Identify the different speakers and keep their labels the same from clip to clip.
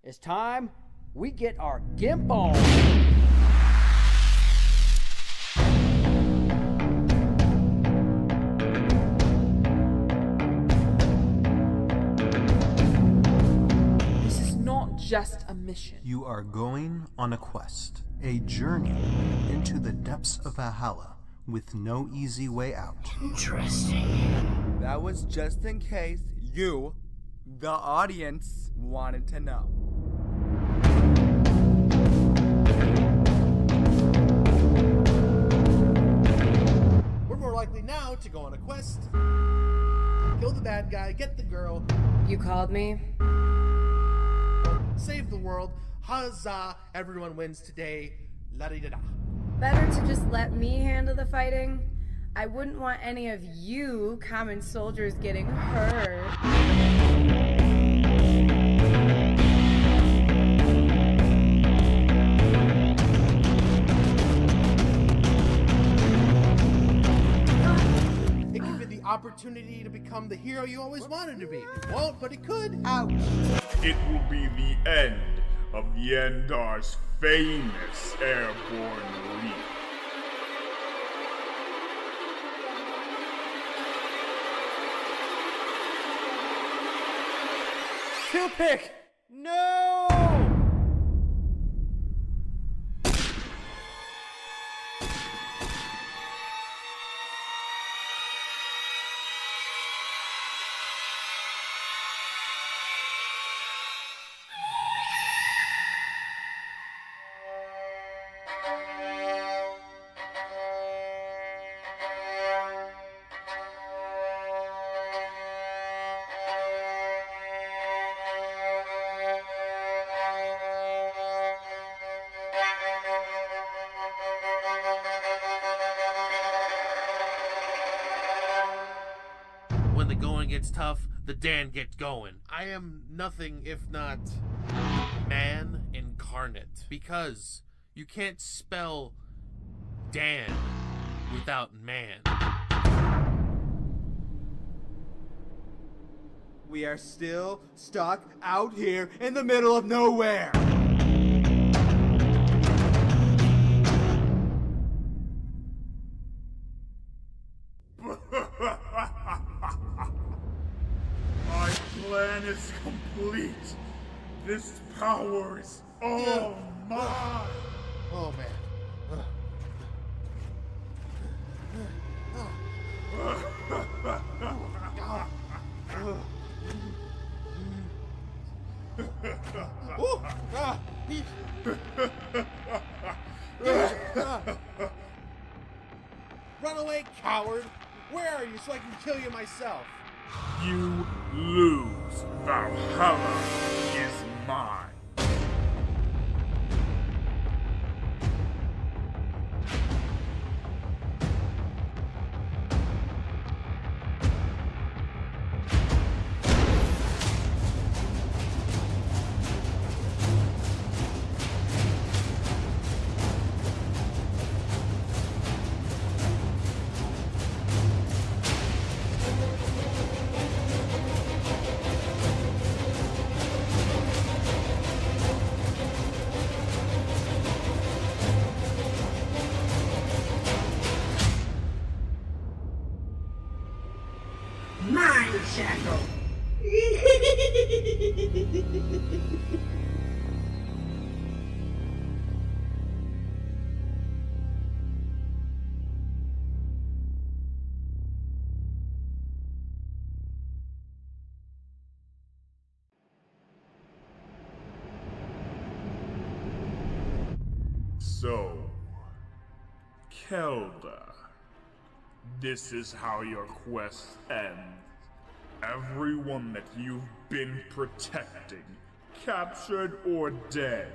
Speaker 1: It's time we get our GIMP on.
Speaker 2: This is not just a mission.
Speaker 3: You are going on a quest, a journey into the depths of Valhalla with no easy way out.
Speaker 4: Interesting.
Speaker 5: That was just in case you, the audience, wanted to know.
Speaker 6: We're more likely now to go on a quest, kill the bad guy, get the girl,
Speaker 2: You called me?
Speaker 6: save the world, huzzah, everyone wins today, la-di-da-da.
Speaker 2: Better to just let me handle the fighting. I wouldn't want any of you common soldiers getting hurt.
Speaker 6: It could be the opportunity to become the hero you always wanted to be. It won't, but it could. Ouch.
Speaker 7: It will be the end of Yendar's famous airborne leap.
Speaker 1: Kill pick! No!
Speaker 8: When the going gets tough, the Dan gets going. I am nothing if not man incarnate. Because you can't spell Dan without man.
Speaker 5: We are still stuck out here in the middle of nowhere.
Speaker 7: My plan is complete. This power is all mine.
Speaker 6: Oh, man. Ooh, ah, Run away, coward! Where are you so I can kill you myself?
Speaker 7: You lose. Valhalla is mine.
Speaker 4: Mind shackle.
Speaker 7: So, Kelda, this is how your quest ends. Everyone that you've been protecting, captured or dead.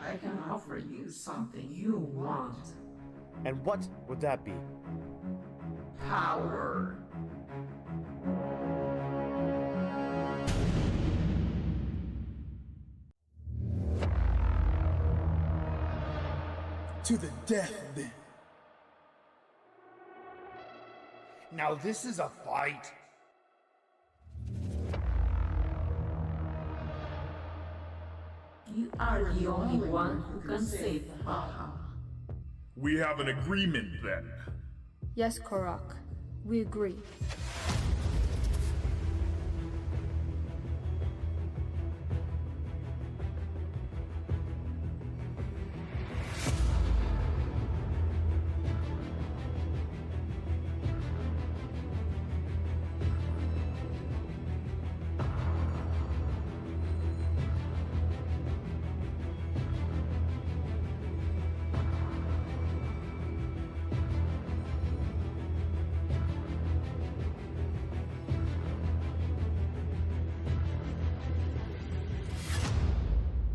Speaker 4: I can offer you something you want.
Speaker 5: And what would that be?
Speaker 4: Power.
Speaker 6: To the death, then. Now this is a fight.
Speaker 4: You are the only one who can save Valhalla.
Speaker 7: We have an agreement then.
Speaker 2: Yes, Korok. We agree.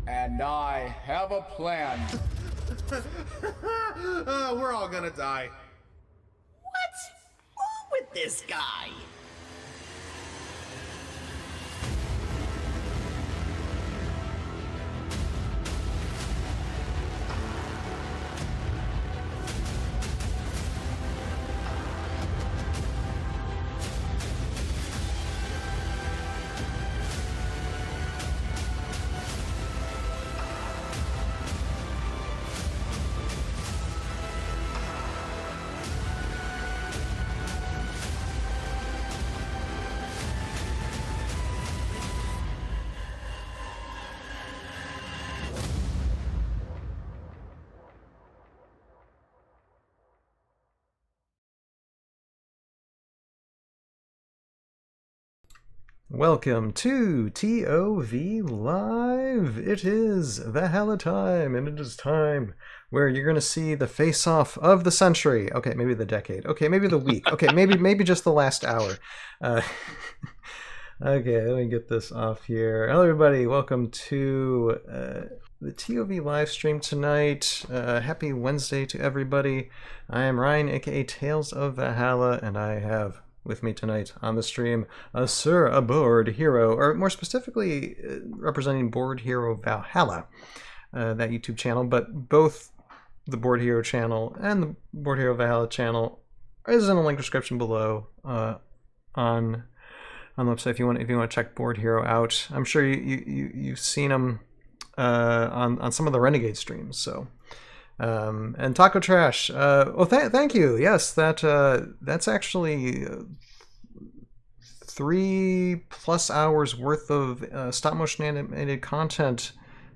Speaker 1: And I have a plan.
Speaker 6: We're all gonna die.
Speaker 9: What's wrong with this guy?
Speaker 3: Welcome to ToV Live. It is Valhalla time, and it is time where you're going to see the face-off of the century. Okay, maybe the decade. Okay, maybe the week. Okay, maybe just the last hour. Okay, let me get this off here. Hello, everybody. Welcome to the ToV live stream tonight. Happy Wednesday to everybody. I am Ryan, aka Tales of Valhalla, and I have with me tonight on the stream, Sir a Board Hero, or more specifically representing Board Hero Valhalla, that YouTube channel, but both the Board Hero channel and the Board Hero Valhalla channel is in the link description below on the website if you want to check Board Hero out. I'm sure you've seen them on some of the Renegade streams, so. And Taco Trash. Well, thank you. Yes, that's actually 3+ hours worth of stop motion animated content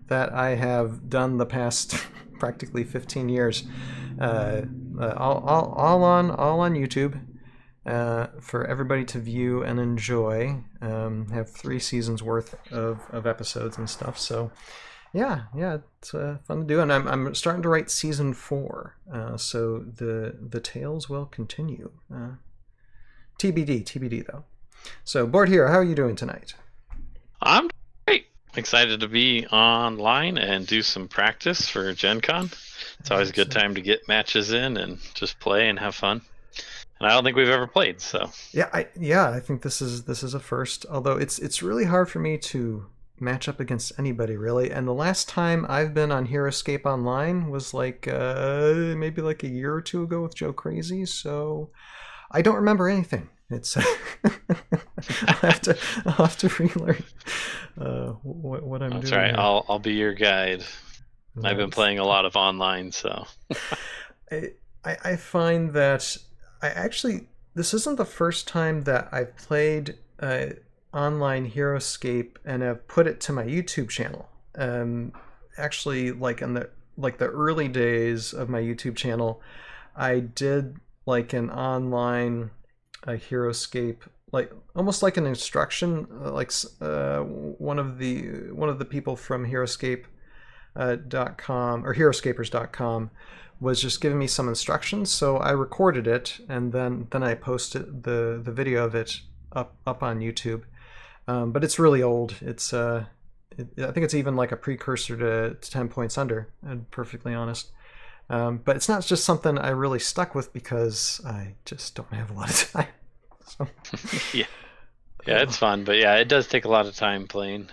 Speaker 3: that I have done the past practically 15 years. All on YouTube for everybody to view and enjoy. Have 3 seasons worth of episodes and stuff. So. Yeah, it's fun to do, and I'm starting to write season 4, so the tales will continue. TBD though. So, Board Hero, how are you doing tonight?
Speaker 10: I'm great. Excited to be online and do some practice for GenCon. It's always a good time to get matches in and just play and have fun. And I don't think we've ever played, so.
Speaker 3: Yeah, I think this is a first. Although it's really hard for me to match up against anybody, really. And the last time I've been on Heroscape Online was like maybe like a year or 2 ago with Joe Crazy, so I don't remember anything. It's I'll have to relearn what I'm doing.
Speaker 10: That's right.
Speaker 3: Here.
Speaker 10: I'll be your guide. Nice. I've been playing a lot of online, so
Speaker 3: I find that this isn't the first time that I've played Online Heroscape and have put it to my YouTube channel. Actually, like in the early days of my YouTube channel, I did like an online Heroscape, like almost like an instruction, one of the people from Heroscape.com or Heroscapers.com was just giving me some instructions, so I recorded it and then I posted the video of it up on YouTube. But it's really old. It's I think it's even like a precursor to 10 Points Under, I'm perfectly honest. But it's not just something I really stuck with because I just don't have a lot of time. So.
Speaker 10: Yeah, it's fun, but yeah, it does take a lot of time playing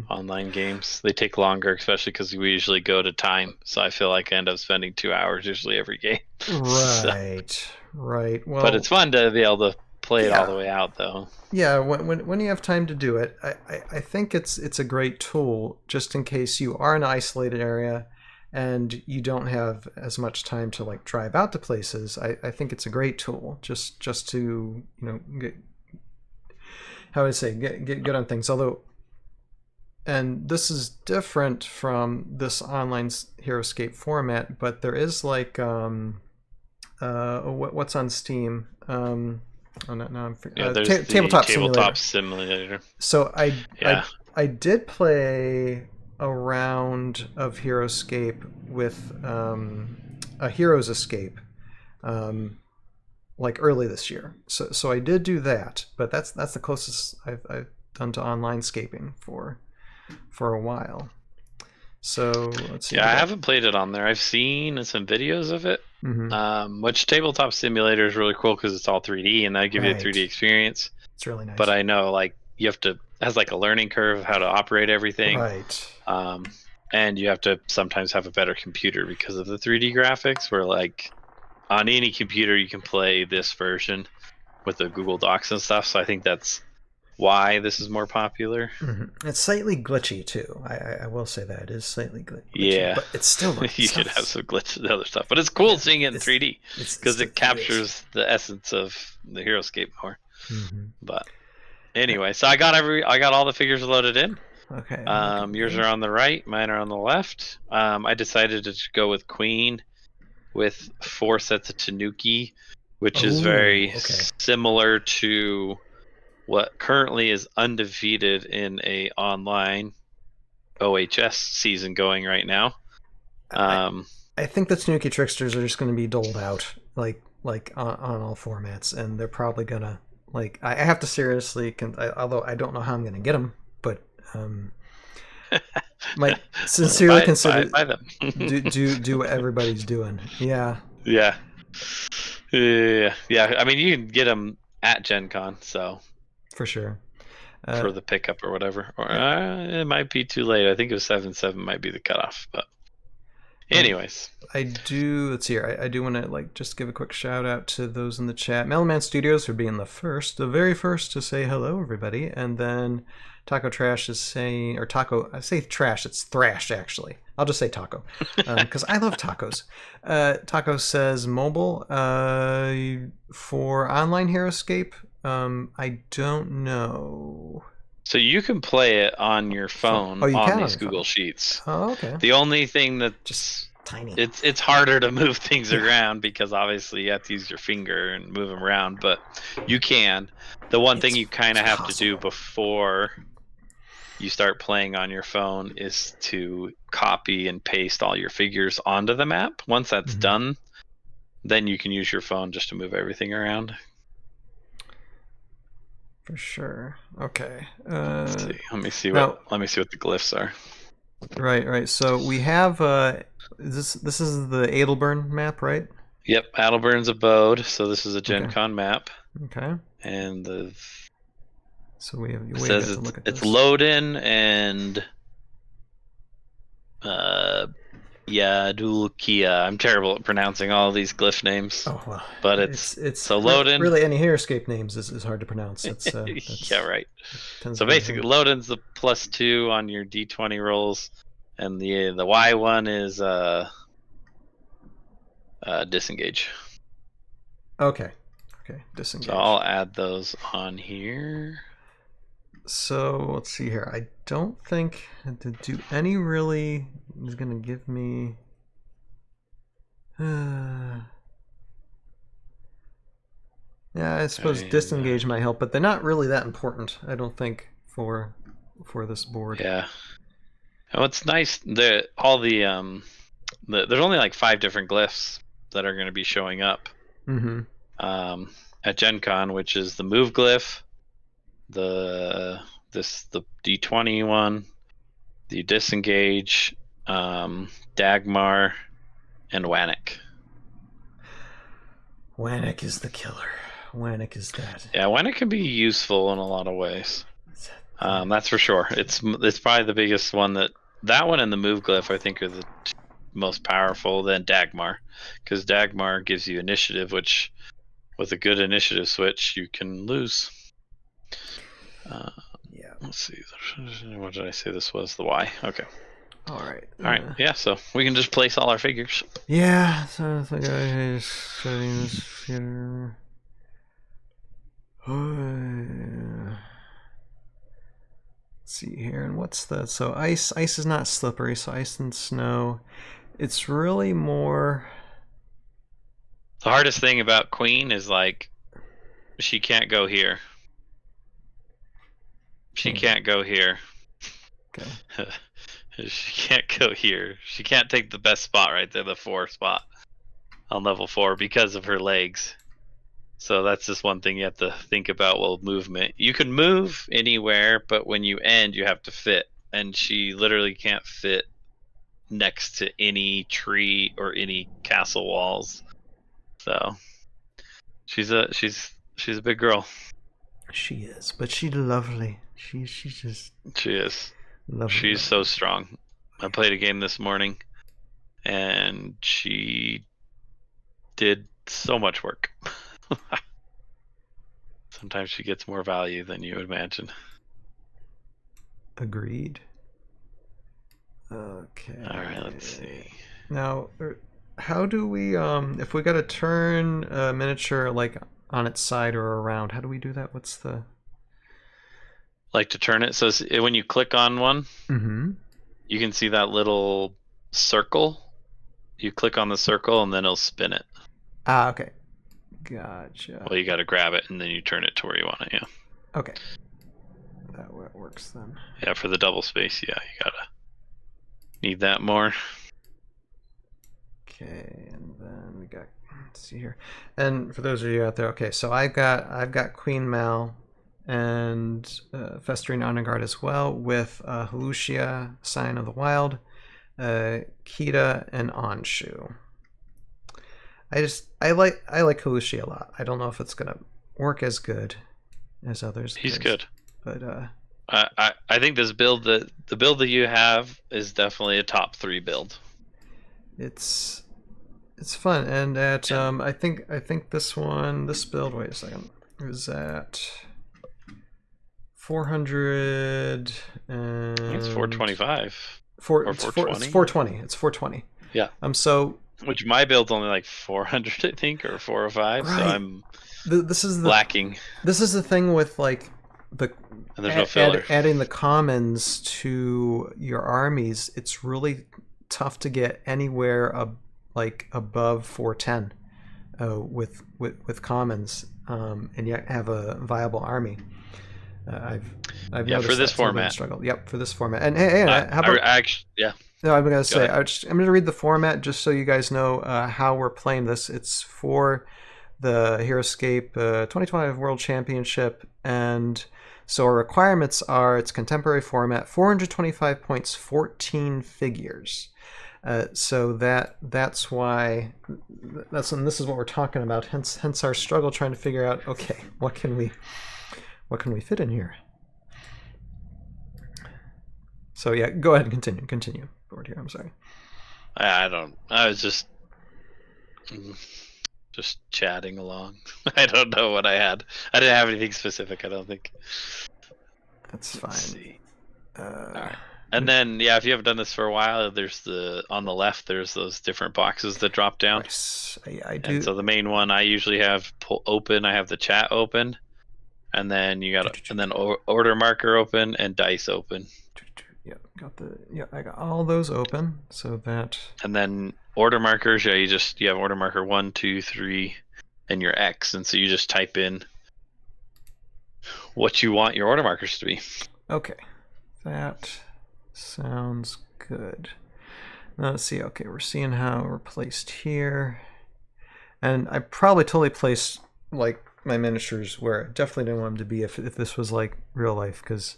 Speaker 10: online games. They take longer, especially because we usually go to time. So I feel like I end up spending 2 hours usually every game.
Speaker 3: Right, right. Well,
Speaker 10: but it's fun to be able to play it all the way out though.
Speaker 3: Yeah, when you have time to do it, I think it's a great tool just in case you are in an isolated area and you don't have as much time to like drive out to places. I think it's a great tool just to get, how would I say, get good on things. Although, and this is different from this Online Heroscape format, but there is like what's on Steam.
Speaker 10: There's
Speaker 3: tabletop
Speaker 10: simulator.
Speaker 3: So I did play a round of Heroscape with a Hero's Escape like early this year. So I did do that, but that's the closest I've done to online scaping for a while. So let's see.
Speaker 10: Yeah, I haven't played it on there. I've seen some videos of it. Which Tabletop Simulator is really cool because it's all 3D and that give you a 3D experience.
Speaker 3: It's really nice.
Speaker 10: But I know like you have to, it has like a learning curve of how to operate everything.
Speaker 3: Right.
Speaker 10: And you have to sometimes have a better computer because of the 3D graphics, where like on any computer you can play this version with the Google Docs and stuff. So I think that's why this is more popular.
Speaker 3: It's slightly glitchy too. I will say that it is slightly glitchy.
Speaker 10: Yeah,
Speaker 3: but it's still like
Speaker 10: you could have some glitches and other stuff, but it's cool seeing it in 3D because it captures the essence of the Heroscape more. But anyway, so I got all the figures loaded in.
Speaker 3: Okay.
Speaker 10: Yours are on the right, mine are on the left. I decided to go with Queen with 4 sets of Tanuki, which is very similar to what currently is undefeated in a online OHS season going right now.
Speaker 3: I think the Tanuki Tricksters are just going to be doled out like on all formats, and they're probably gonna like. I have to seriously, although I don't know how I'm going to get them, but might sincerely consider
Speaker 10: buy them.
Speaker 3: do what everybody's doing. Yeah.
Speaker 10: Yeah. I mean, you can get them at GenCon, so.
Speaker 3: For sure.
Speaker 10: For the pickup or whatever. Or it might be too late. I think it was 7/7 might be the cutoff. But anyways.
Speaker 3: Let's see here. I do want to like just give a quick shout out to those in the chat. Melonman Studios for being the very first to say hello, everybody. And then Taco Trash is saying, or Taco, I say trash, it's thrash actually. I'll just say Taco because I love tacos. Taco says mobile for Online Heroscape. I don't know.
Speaker 10: So you can play it on your phone on these Google Sheets.
Speaker 3: Oh, okay.
Speaker 10: The only thing that's
Speaker 3: just tiny.
Speaker 10: It's harder to move things around because obviously you have to use your finger and move them around, but you can. The one thing you kind of have to do before you start playing on your phone is to copy and paste all your figures onto the map. Once that's done, then you can use your phone just to move everything around.
Speaker 3: For sure. Okay.
Speaker 10: Let's see. Let me see what the glyphs are.
Speaker 3: Right. So we have this is the Adelburn map, right?
Speaker 10: Yep, Adelburn's abode. So this is a GenCon map.
Speaker 3: Okay.
Speaker 10: And
Speaker 3: so we have.
Speaker 10: It says it's load-in and Dulkia. I'm terrible at pronouncing all of these glyph names.
Speaker 3: Oh well,
Speaker 10: but it's so load-in.
Speaker 3: Really, any Heroscape names is hard to pronounce. That's
Speaker 10: yeah, right. So basically, load-in's the +2 on your D20 rolls, and the Y one is disengage.
Speaker 3: Okay, disengage.
Speaker 10: So I'll add those on here.
Speaker 3: So let's see here. I don't think to do any really is going to give me. Yeah, I suppose disengage might help, but they're not really that important. I don't think for this board.
Speaker 10: Yeah. Oh, it's nice that all there's only like 5 different glyphs that are going to be showing up. At GenCon, which is the move glyph, the D20 one, the disengage, Dagmar, and Wannick.
Speaker 3: Wannick is the killer. Wannick is that.
Speaker 10: Yeah, Wannick can be useful in a lot of ways. That's for sure. It's probably the biggest one that one and the move glyph I think are the most powerful. Then Dagmar, because Dagmar gives you initiative, which with a good initiative switch, you can lose.
Speaker 3: Yeah.
Speaker 10: Let's see. What did I say this was? The Y. Okay.
Speaker 3: All right.
Speaker 10: All right. Yeah. So we can just place all our figures.
Speaker 3: Yeah. So I think I setting this here. Let's see here, and what's the so ice? Ice is not slippery, so ice and snow. It's really more.
Speaker 10: The hardest thing about Queen is like she can't go here. She can't go here.
Speaker 3: Okay.
Speaker 10: She can't go here. She can't take the best spot right there, the 4 spot on level 4 because of her legs. So that's just one thing you have to think about. Well, movement. You can move anywhere, but when you end, you have to fit. And she literally can't fit next to any tree or any castle walls. So she's a big girl.
Speaker 3: She is, but she's lovely. She's just.
Speaker 10: She is.
Speaker 3: Lovely.
Speaker 10: She's so strong. I played a game this morning, and she did so much work. Sometimes she gets more value than you would imagine.
Speaker 3: Agreed. Okay.
Speaker 10: All right, let's see.
Speaker 3: Now, how do we, if we got to turn a miniature like on its side or around, how do we do that? What's the...
Speaker 10: Like to turn it, so when you click on one,
Speaker 3: Mm-hmm.
Speaker 10: you can see that little circle. You click on the circle and then it'll spin it.
Speaker 3: Ah, okay. Gotcha.
Speaker 10: Well, you got to grab it and then you turn it to where you want it, yeah.
Speaker 3: Okay. That works then.
Speaker 10: Yeah, for the double space, yeah, you gotta need that more.
Speaker 3: Okay, and then we got, let's see here. And for those of you out there, okay, so I've got Queen Mal and Festering Onagard as well, with Halushia, Sign of the Wild, Kita, and Anshu. I like Halushia a lot. I don't know if it's gonna work as good as others.
Speaker 10: He's good,
Speaker 3: but
Speaker 10: I think this build, the build that you have, is definitely a top 3 build.
Speaker 3: It's fun, and at I think this build. Wait a second. Is at 400 and
Speaker 10: It's 425.
Speaker 3: It's 420. It's 420.
Speaker 10: Yeah.
Speaker 3: So
Speaker 10: which my build's only like 400, I think, or 405.
Speaker 3: Right.
Speaker 10: So I'm
Speaker 3: this is
Speaker 10: lacking.
Speaker 3: This is the thing with like the
Speaker 10: and there's no filler.
Speaker 3: Adding the commons to your armies. It's really tough to get anywhere like above 410 with commons, and yet have a viable army. I've noticed
Speaker 10: for this format.
Speaker 3: Struggle. Yep, for this format. And hey, how about?
Speaker 10: Yeah.
Speaker 3: No, I'm gonna say I'm gonna read the format just so you guys know how we're playing this. It's for the Heroscape 2012 World Championship, and so our requirements are it's contemporary format, 425 points, 14 figures. So that's why and this is what we're talking about. Hence our struggle trying to figure out, okay, what can we fit in here? So yeah, go ahead and continue. Board here. I'm sorry.
Speaker 10: I was just chatting along. I don't know what I had. I didn't have anything specific, I don't think.
Speaker 3: That's fine.
Speaker 10: Let's see. All right. And then, yeah, if you haven't done this for a while, there's on the left, there's those different boxes that drop down.
Speaker 3: Nice. I do.
Speaker 10: And so the main one I usually have open. I have the chat open, and then order marker open and dice open.
Speaker 3: Yeah, I got all those open, so that.
Speaker 10: And then order markers, yeah, you have order marker 1, 2, 3, and your X, and so you just type in what you want your order markers to be.
Speaker 3: Okay, that sounds good. Now let's see. Okay, we're seeing how we're placed here, and I probably totally placed like my miniatures where I definitely didn't want them to be if this was like real life, because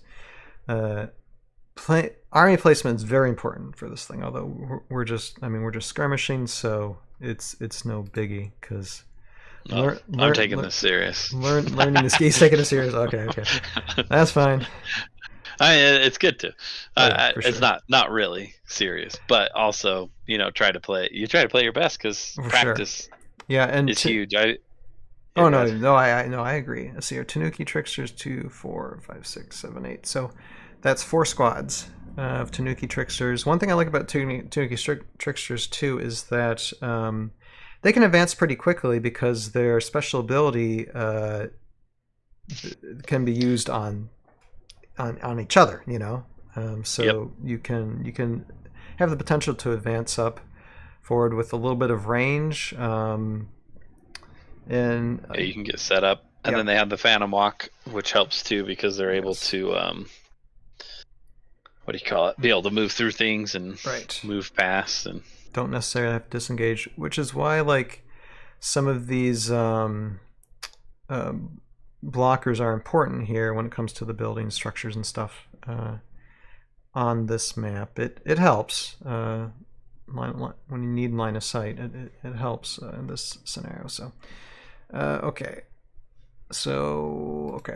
Speaker 3: army placement is very important for this thing. Although we're just skirmishing, so it's no biggie because.
Speaker 10: I'm taking this serious.
Speaker 3: Learning this. He's taking it serious. Okay, that's fine.
Speaker 10: It's good to.
Speaker 3: Sure.
Speaker 10: It's not really serious, but also try to play. You try to play your best because practice.
Speaker 3: Sure. Yeah, and
Speaker 10: is huge.
Speaker 3: Oh no, no, I agree. Let's see here. Tanuki Tricksters 2, 4, 5, 6, 7, 8. So that's 4 squads of Tanuki Tricksters. One thing I like about Tanuki Tricksters 2 is that they can advance pretty quickly because their special ability can be used on each other. You know, so you can have the potential to advance up forward with a little bit of range. And
Speaker 10: you can get set up, and then they have the Phantom Walk, which helps too because they're able to what do you call it? Be able to move through things and move past, and
Speaker 3: don't necessarily have to disengage, which is why like some of these blockers are important here when it comes to the building structures and stuff on this map. It helps when you need line of sight. It helps in this scenario. So. Okay,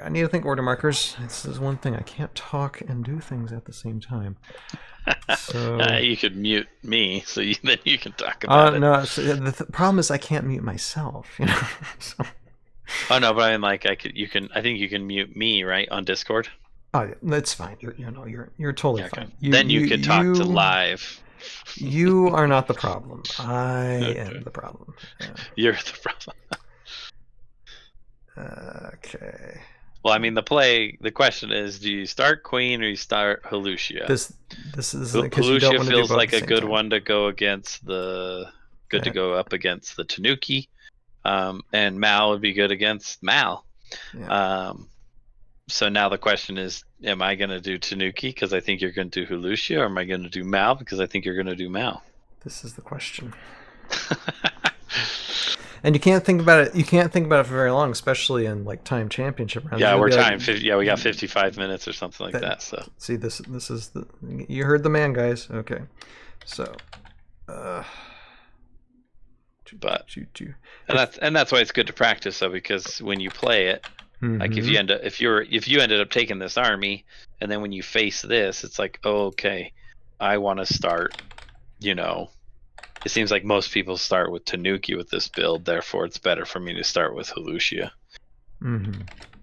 Speaker 3: I need to think order markers. This is one thing I can't talk and do things at the same time. So
Speaker 10: you could mute me, so then you can talk about it.
Speaker 3: No, so the problem is I can't mute myself. You know. So.
Speaker 10: Oh no, but I mean, like I think you can mute me, right, on Discord.
Speaker 3: Oh, yeah, that's fine. You're totally fine.
Speaker 10: Then you could talk to live.
Speaker 3: You are not the problem. I am the problem.
Speaker 10: You're the problem.
Speaker 3: Okay.
Speaker 10: Well, I mean, the question is, do you start Queen or you start Halucia?
Speaker 3: This is
Speaker 10: Halucia feels like a good one to go against to go up against the Tanuki, and Mal would be good against Mal. Yeah. So now the question is, am I going to do Tanuki because I think you're going to do Halucia, or am I going to do Mal because I think you're going to do Mal?
Speaker 3: This is the question. And you can't think about it. You can't think about it for very long, especially in like time championship rounds.
Speaker 10: Yeah, we're timed. We got 55 minutes or something like that. So
Speaker 3: see, this is the. You heard the man, guys. Okay, so.
Speaker 10: But and that's why it's good to practice, though, because when you play it, like if you ended up taking this army, and then when you face this, it's like, oh, okay, I want to start, you know. It seems like most people start with Tanuki with this build, therefore it's better for me to start with Halucia.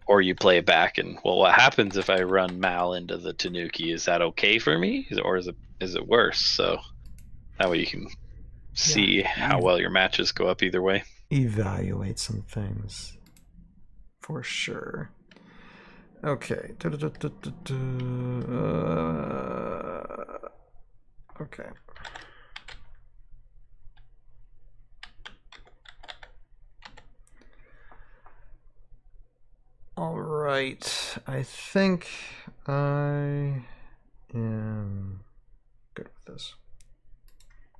Speaker 10: Or you play it back and, well, what happens if I run Mal into the Tanuki? Is that okay for me, or is it worse? So that way you can see how well your matches go up either way.
Speaker 3: Evaluate some things, for sure. Okay. Okay. All right, I think I am good with this.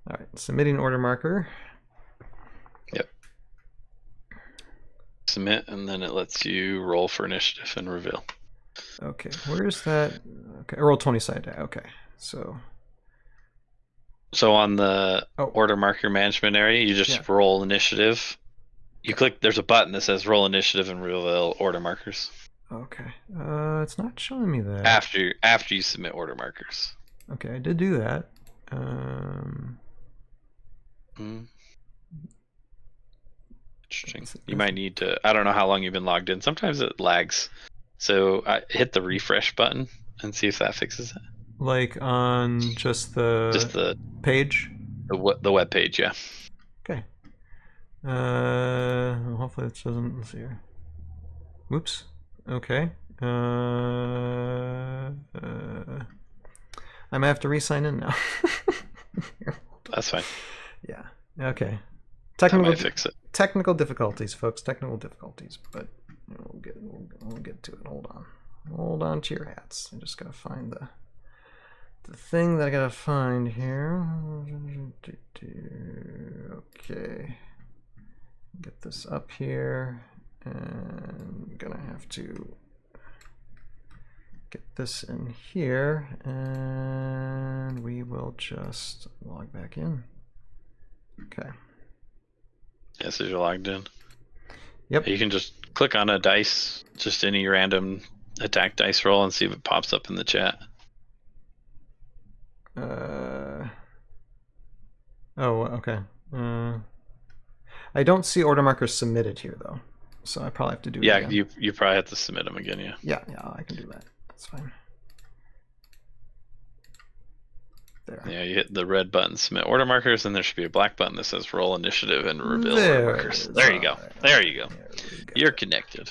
Speaker 3: All right, submitting order marker.
Speaker 10: Yep. Submit, and then it lets you roll for initiative and reveal.
Speaker 3: Okay, where's that? Okay, roll 20 side die. Okay, so
Speaker 10: on the order marker management area, you just roll initiative. You click, there's a button that says roll initiative and reveal order markers.
Speaker 3: Okay. It's not showing me that.
Speaker 10: After you submit order markers.
Speaker 3: Okay, I did do that.
Speaker 10: Interesting. You might need to, I don't know how long you've been logged in. Sometimes it lags. So hit the refresh button and see if that fixes it.
Speaker 3: Like on just the page?
Speaker 10: The web page, yeah.
Speaker 3: Okay. Hopefully it doesn't. Let's see here. Whoops. Okay. I might have to re-sign in now.
Speaker 10: That's fine.
Speaker 3: Yeah. Okay.
Speaker 10: Fix it.
Speaker 3: Technical difficulties, folks. Technical difficulties, but we'll get to it. Hold on to your hats. I just gotta find the thing that I gotta find here. Okay. Get this up here, and I'm gonna have to get this in here, and we will just log back in. Okay.
Speaker 10: Yes, as you're logged in.
Speaker 3: Yep.
Speaker 10: You can just click on a dice, just any random attack dice roll, and see if it pops up in the chat.
Speaker 3: Oh, okay. I don't see order markers submitted here, though. so I probably have to do it
Speaker 10: Yeah,
Speaker 3: again.
Speaker 10: you probably have to submit them again. Yeah.
Speaker 3: Yeah, I can do that. That's fine. There.
Speaker 10: Yeah, you hit the red button, submit order markers, and there should be a black button that says roll initiative and reveal order markers. There you go. There you go. You're connected.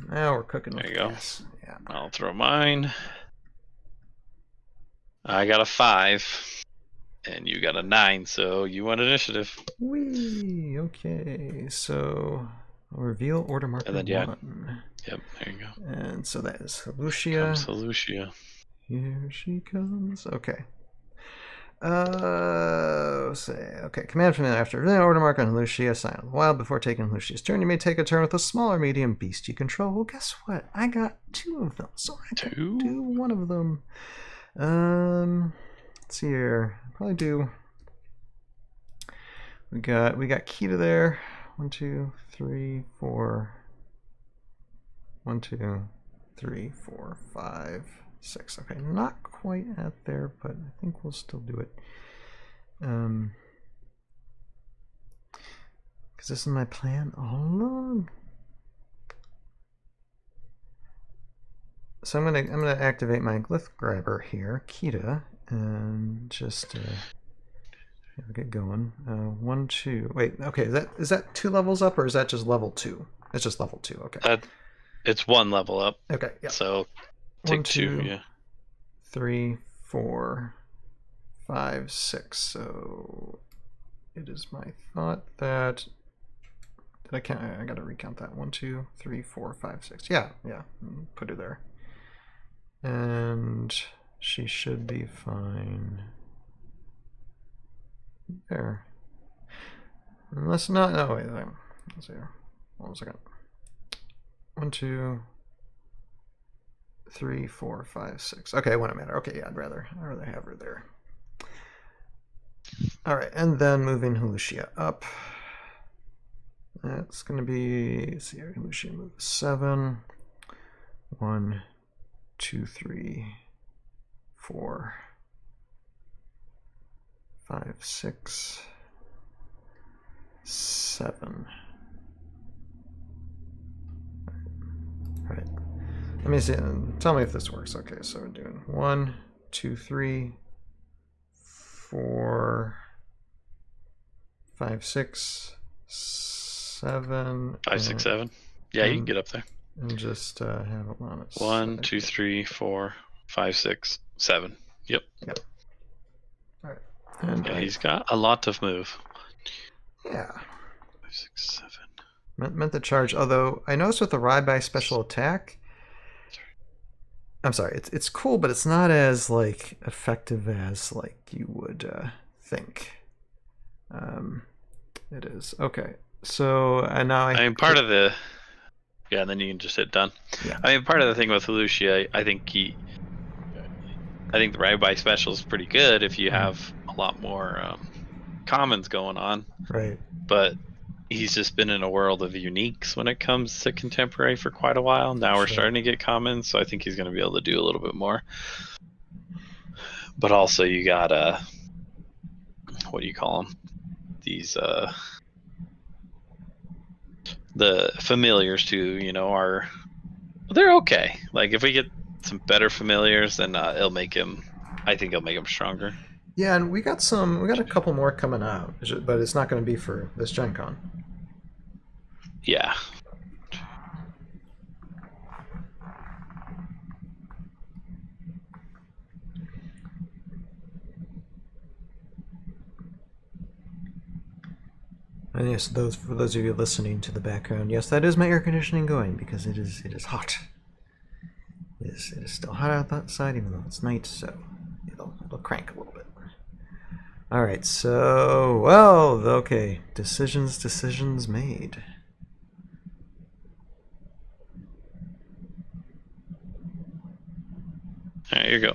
Speaker 3: Now we're cooking with
Speaker 10: There you go.
Speaker 3: gas. Yeah.
Speaker 10: I'll throw mine. I got a 5, and you got a 9, so you won initiative.
Speaker 3: Whee! Okay, so I'll reveal order marker
Speaker 10: And then, yeah.
Speaker 3: 1.
Speaker 10: Yep, there you go.
Speaker 3: And so that is Lucia.
Speaker 10: Comes Lucia.
Speaker 3: Here she comes. Okay. Say, okay, command from after revealing order marker on Lucia, sign on the wild. Before taking Lucia's turn, you may take a turn with a smaller medium beast you control. Well, guess what? I got 2 of them, so I can do 1 of them. Let's see here. Probably do. We got Kita there. 1, 2, 3, 4. 1, 2, 3, 4, 5, 6. Okay, not quite at there, but I think we'll still do it. Because this is my plan all along. So I'm gonna activate my glyph grabber here, Kita, and just get going. 1, 2. Wait, okay, is that 2 levels up, or is that just level 2? It's just level 2. Okay.
Speaker 10: It's 1 level up.
Speaker 3: Okay. Yeah.
Speaker 10: So take
Speaker 3: 1,
Speaker 10: 2. Yeah.
Speaker 3: 3, 4, 5, 6. So it is my thought that I gotta recount that. 1, 2, 3, 4, 5, 6. Yeah. Put her there. And she should be fine there. Unless not. No, wait. Let's see here. 1 second. 1, 2, 3, 4, 5, 6. Okay, it wouldn't matter. Okay, yeah, I'd rather have her there. All right, and then moving Lucia up. That's gonna be. Let's see here. Lucia moves 7. 1, 2, 3, 4, 5, 6, 7. All right. Let me see. Tell me if this works. Okay, so we're doing 1, 2, 3, 4, 5, 6, 7.
Speaker 10: 5, 6, 7. Yeah, you can get up there.
Speaker 3: And just have it on its
Speaker 10: 1, 2, 3, 4, 5, 6, 7. Yep.
Speaker 3: Yep. All right. And
Speaker 10: yeah, he's got a lot of move.
Speaker 3: Yeah.
Speaker 10: 5, 6, 7.
Speaker 3: Meant to charge. Although I noticed with the Rabbi special attack, I'm sorry, it's cool, but it's not as like effective as like you would think. It is okay. So and now
Speaker 10: I mean, part of the and then you can just hit done.
Speaker 3: Yeah.
Speaker 10: I mean, part of the thing with Lucia, I think the Rabbi special is pretty good if you have a lot more commons going on.
Speaker 3: Right.
Speaker 10: But he's just been in a world of uniques when it comes to contemporary for quite a while. Now we're starting to get commons, so I think he's going to be able to do a little bit more. But also you got what do you call them? These the familiars too, you know, they're okay. Like if we get some better familiars, then it'll make him. I think it'll make him stronger.
Speaker 3: Yeah, and we got a couple more coming out, but it's not going to be for this GenCon.
Speaker 10: Yeah.
Speaker 3: And yes, for those of you listening to the background, yes, that is my air conditioning going because it is hot. It is still hot outside, even though it's night, so it'll crank a little bit. All right, so well, okay, decisions made.
Speaker 10: All right, here you go.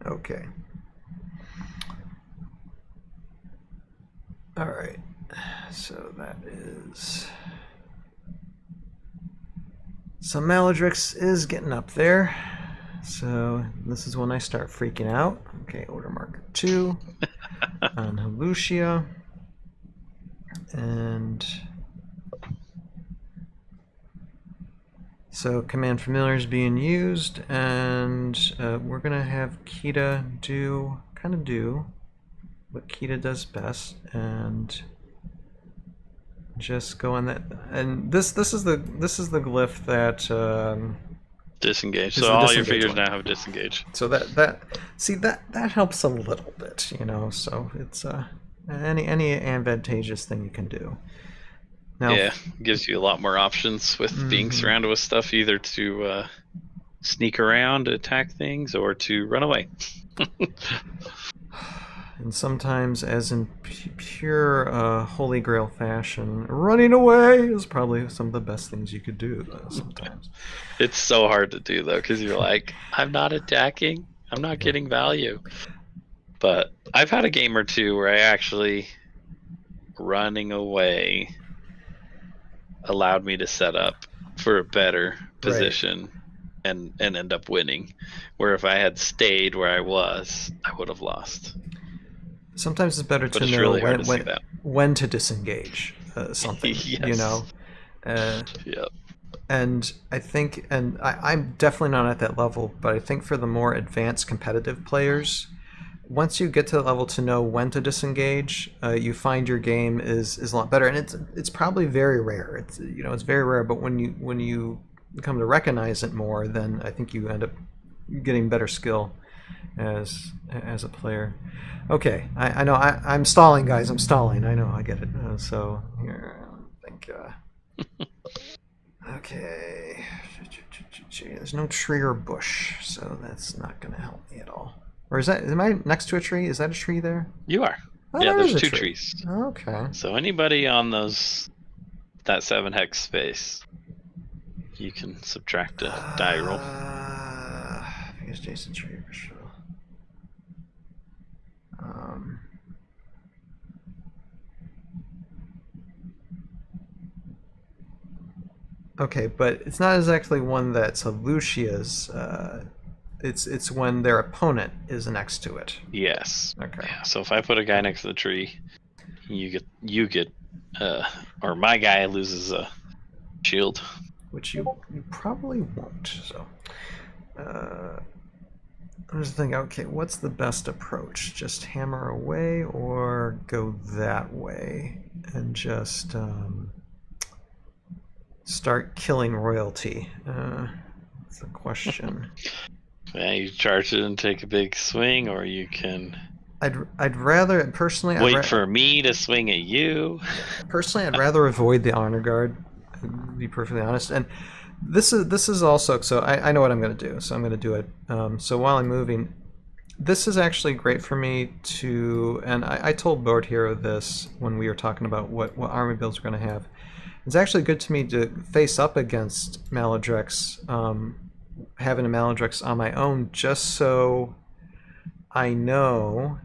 Speaker 3: Okay. All right. So that is. So Maladrix is getting up there. So this is when I start freaking out. Okay, order marker 2 on Halucia. And so command familiar is being used, and we're gonna have Kita do what Kita does best, and just go on that. And this is the glyph that
Speaker 10: disengage. So all your figures now have disengage.
Speaker 3: So that helps a little bit, you know. So it's any advantageous thing you can do. Now,
Speaker 10: yeah, gives you a lot more options with being surrounded with stuff, either to sneak around, attack things, or to run away.
Speaker 3: And sometimes, as in pure Holy Grail fashion, running away is probably some of the best things you could do, sometimes.
Speaker 10: It's so hard to do, though, because you're like, I'm not attacking, I'm not getting value. But I've had a game or two where I actually, running away allowed me to set up for a better position and end up winning. Where if I had stayed where I was, I would have lost.
Speaker 3: Sometimes it's better to know really when to disengage something,
Speaker 10: yes.
Speaker 3: You know?
Speaker 10: Yep.
Speaker 3: And I think, and I'm definitely not at that level, but I think for the more advanced competitive players, once you get to the level to know when to disengage, you find your game is a lot better. And it's probably very rare. It's very rare. But when you come to recognize it more, then I think you end up getting better skill as a player. Okay, I know I'm stalling, guys. I'm stalling. I know. I get it. So here, I think. Okay. There's no tree or bush, so that's not going to help me at all. Or am I next to a tree? Is that a tree there?
Speaker 10: You are.
Speaker 3: Oh,
Speaker 10: yeah, there's 2
Speaker 3: tree.
Speaker 10: trees.
Speaker 3: Okay.
Speaker 10: So anybody on that 7 hex space, you can subtract a die roll.
Speaker 3: I think it's Jason's tree for sure. Okay, but it's not exactly one that's Lucia's. It's when their opponent is next to it.
Speaker 10: Yes.
Speaker 3: Okay.
Speaker 10: Yeah, so if I put a guy next to the tree, you get, or my guy loses a shield,
Speaker 3: which you probably won't. So, I'm just thinking, okay, what's the best approach? Just hammer away, or go that way and just start killing royalty? That's the question.
Speaker 10: Yeah, you charge it and take a big swing, or you can.
Speaker 3: I'd rather personally
Speaker 10: wait for me to swing at you.
Speaker 3: Personally, I'd rather avoid the honor guard. To be perfectly honest, and this is also so I know what I'm going to do. So I'm going to do it. So while I'm moving, this is actually great for me to. And I told Board Hero this when we were talking about what army builds we're going to have. It's actually good to me to face up against Maladrex. Having a Maladrex on my own, just so I know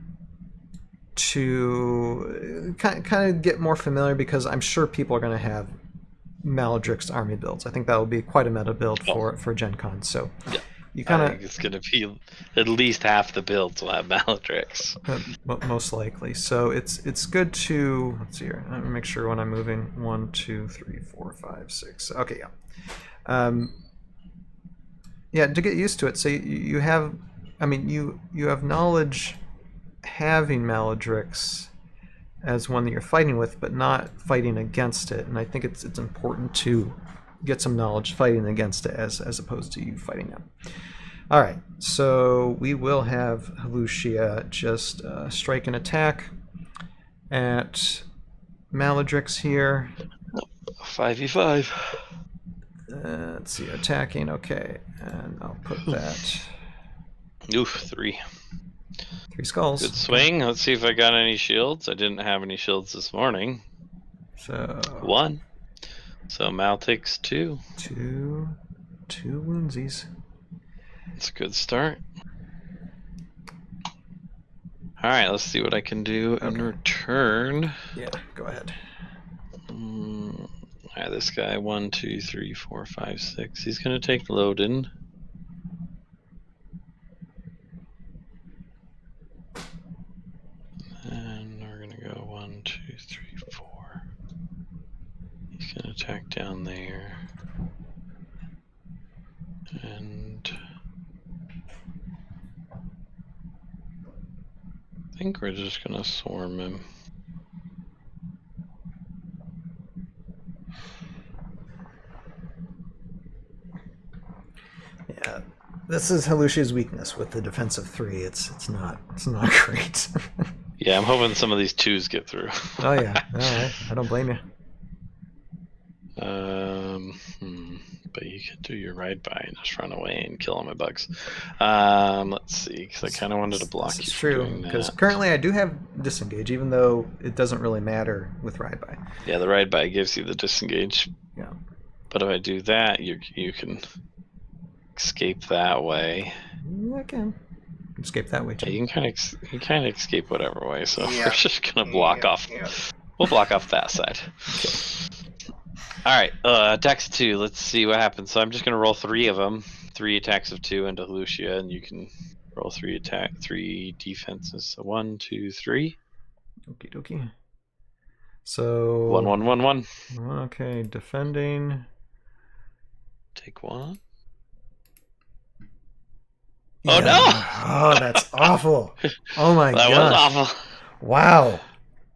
Speaker 3: to kind of get more familiar, because I'm sure people are going to have Maladrex army builds. I think that will be quite a meta build for Gen Con. So
Speaker 10: yeah.
Speaker 3: You kind of.
Speaker 10: I think it's going to be at least half the builds will have Maladrex.
Speaker 3: Most likely. So it's good to let's see here. Let me make sure when I'm moving 1, 2, 3, 4, 5, 6. Okay, yeah. Yeah, to get used to it. So you have, I mean, you have knowledge having Maladrex as one that you're fighting with, but not fighting against it. And I think it's important to get some knowledge fighting against it as opposed to you fighting them. All right, so we will have Halucia just strike and attack at Maladrex here.
Speaker 10: 5v5.
Speaker 3: Let's see, attacking, okay, and I'll put that.
Speaker 10: Oof, 3.
Speaker 3: 3 skulls.
Speaker 10: Good swing. Let's see if I got any shields. I didn't have any shields this morning.
Speaker 3: So
Speaker 10: 1. So Mal takes 2.
Speaker 3: 2 woundsies.
Speaker 10: That's a good start. Alright, let's see what I can do in return.
Speaker 3: Yeah, go ahead.
Speaker 10: Alright, this guy, 1, 2, 3, 4, 5, 6. He's gonna take Loden. attack down there. And I think we're just gonna swarm him.
Speaker 3: Yeah, this is Halushia's weakness with the defensive 3. It's not great.
Speaker 10: Yeah, I'm hoping some of these 2s get through.
Speaker 3: Oh yeah, all right. I don't blame you.
Speaker 10: But you could do your ride by and just run away and kill all my bugs. Let's see, because I kind of wanted to block you.
Speaker 3: It's true, because currently I do have disengage, even though it doesn't really matter with ride by.
Speaker 10: Yeah, the ride by gives you the disengage.
Speaker 3: Yeah.
Speaker 10: But if I do that, you can escape that way.
Speaker 3: Yeah, I can escape that way too.
Speaker 10: Yeah, you can kind of escape whatever way. So we're just gonna block off. We'll block off that side.
Speaker 3: Okay.
Speaker 10: All right, attacks of 2. Let's see what happens. So I'm just gonna roll 3 of them. 3 attacks of 2 into Halushia, and you can roll 3 defenses. So 1, 2, 3.
Speaker 3: Okie dokie. So
Speaker 10: 1, 1, 1, 1.
Speaker 3: Okay, defending.
Speaker 10: Take 1.
Speaker 3: Yeah.
Speaker 10: Oh no!
Speaker 3: Oh, that's awful. Oh my god.
Speaker 10: That was awful.
Speaker 3: Wow.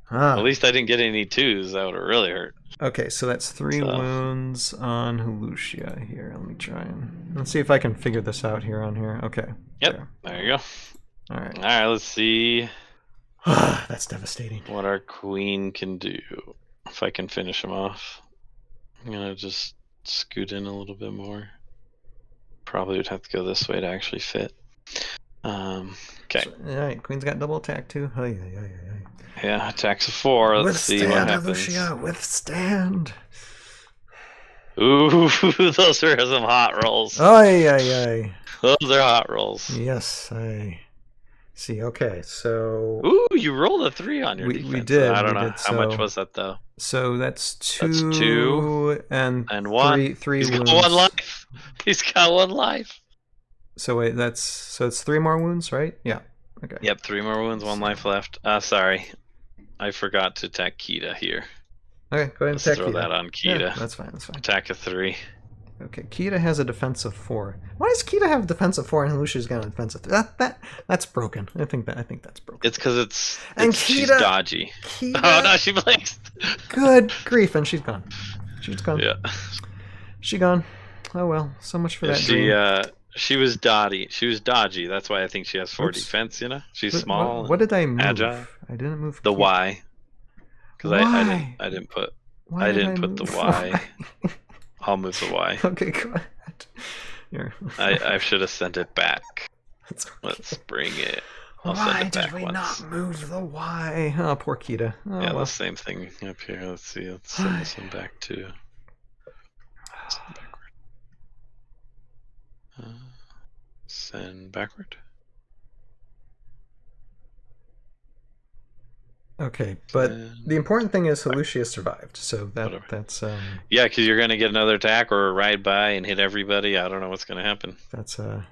Speaker 3: Huh.
Speaker 10: At least I didn't get any 2s. That would have really hurt.
Speaker 3: Okay, so that's 3 wounds on Halushia here. Let me try and let's see if I can figure this out here on here. Okay.
Speaker 10: Yep. There you go.
Speaker 3: All right.
Speaker 10: All right. Let's see.
Speaker 3: That's devastating.
Speaker 10: What our queen can do. If I can finish him off, I'm gonna just scoot in a little bit more. Probably would have to go this way to actually fit. Okay.
Speaker 3: So, all right, queen's got double attack too. Oh, yeah.
Speaker 10: Yeah, attacks of 4. Let's see what happens.
Speaker 3: Halushia, withstand.
Speaker 10: Ooh, those are some hot rolls.
Speaker 3: Ay.
Speaker 10: Those are hot rolls.
Speaker 3: Yes, I see. Okay, so
Speaker 10: ooh, you rolled a 3 on your defense.
Speaker 3: We did.
Speaker 10: I don't know how much was that though.
Speaker 3: So that's 2.
Speaker 10: That's 2
Speaker 3: and
Speaker 10: 1.
Speaker 3: 3
Speaker 10: He's
Speaker 3: wounds.
Speaker 10: got 1 life. He's got 1 life.
Speaker 3: So wait, it's 3 more wounds, right? Yeah. Okay.
Speaker 10: Yep, 3 more wounds, 1 life left. Sorry, I forgot to attack Kita here.
Speaker 3: Okay, go ahead and
Speaker 10: Let's
Speaker 3: attack
Speaker 10: throw
Speaker 3: Kita.
Speaker 10: that on Kita.
Speaker 3: Yeah, that's fine.
Speaker 10: Attack of 3.
Speaker 3: Okay, Kita has a defensive 4. Why does Kita have a defensive 4 and Halushia's got a defensive 3? That's broken. I think that's broken.
Speaker 10: It's because it's she's
Speaker 3: Kita,
Speaker 10: dodgy.
Speaker 3: Kita,
Speaker 10: oh no, she blinks.
Speaker 3: Good grief, and she's gone. She's gone.
Speaker 10: Yeah.
Speaker 3: She gone. Oh well, so much for that.
Speaker 10: She was dodgy. She was dodgy. That's why I think she has 4 defense. You know, she's small.
Speaker 3: What did I move?
Speaker 10: Agile.
Speaker 3: I didn't move
Speaker 10: the
Speaker 3: Kita.
Speaker 10: Y. Because I didn't put.
Speaker 3: Why
Speaker 10: I
Speaker 3: did
Speaker 10: didn't put the Y. I'll move the Y.
Speaker 3: Okay, go ahead. Here.
Speaker 10: I should have sent it back. Let's bring it. I'll send it back
Speaker 3: Why did we
Speaker 10: once.
Speaker 3: not move the Y? Oh, poor Kita. Oh,
Speaker 10: Yeah,
Speaker 3: well.
Speaker 10: the same thing up here. Let's see. Let's send this one back too. Send backward.
Speaker 3: Okay, but the important thing is Halushia survived, so that's
Speaker 10: yeah, because you're gonna get another attack or a ride by and hit everybody. I don't know what's gonna happen.
Speaker 3: That's a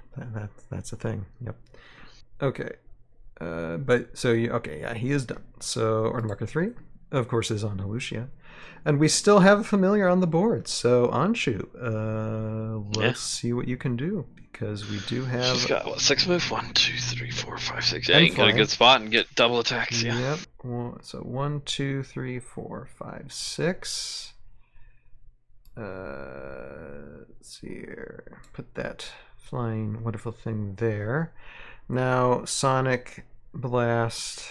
Speaker 3: thing. Yep. Okay, but so yeah, he is done. So order marker 3, of course, is on Halushia, and we still have a familiar on the board. So Anshu, let's see what you can do. Because we do have.
Speaker 10: She's got what, 6 moves? 1, 2, 3, 4, 5, 6. Yeah, you can get a good spot and get double attacks. Yeah.
Speaker 3: Yep. So 1, 2, 3, 4, 5, 6. Let's see here. Put that flying wonderful thing there. Now Sonic Blast.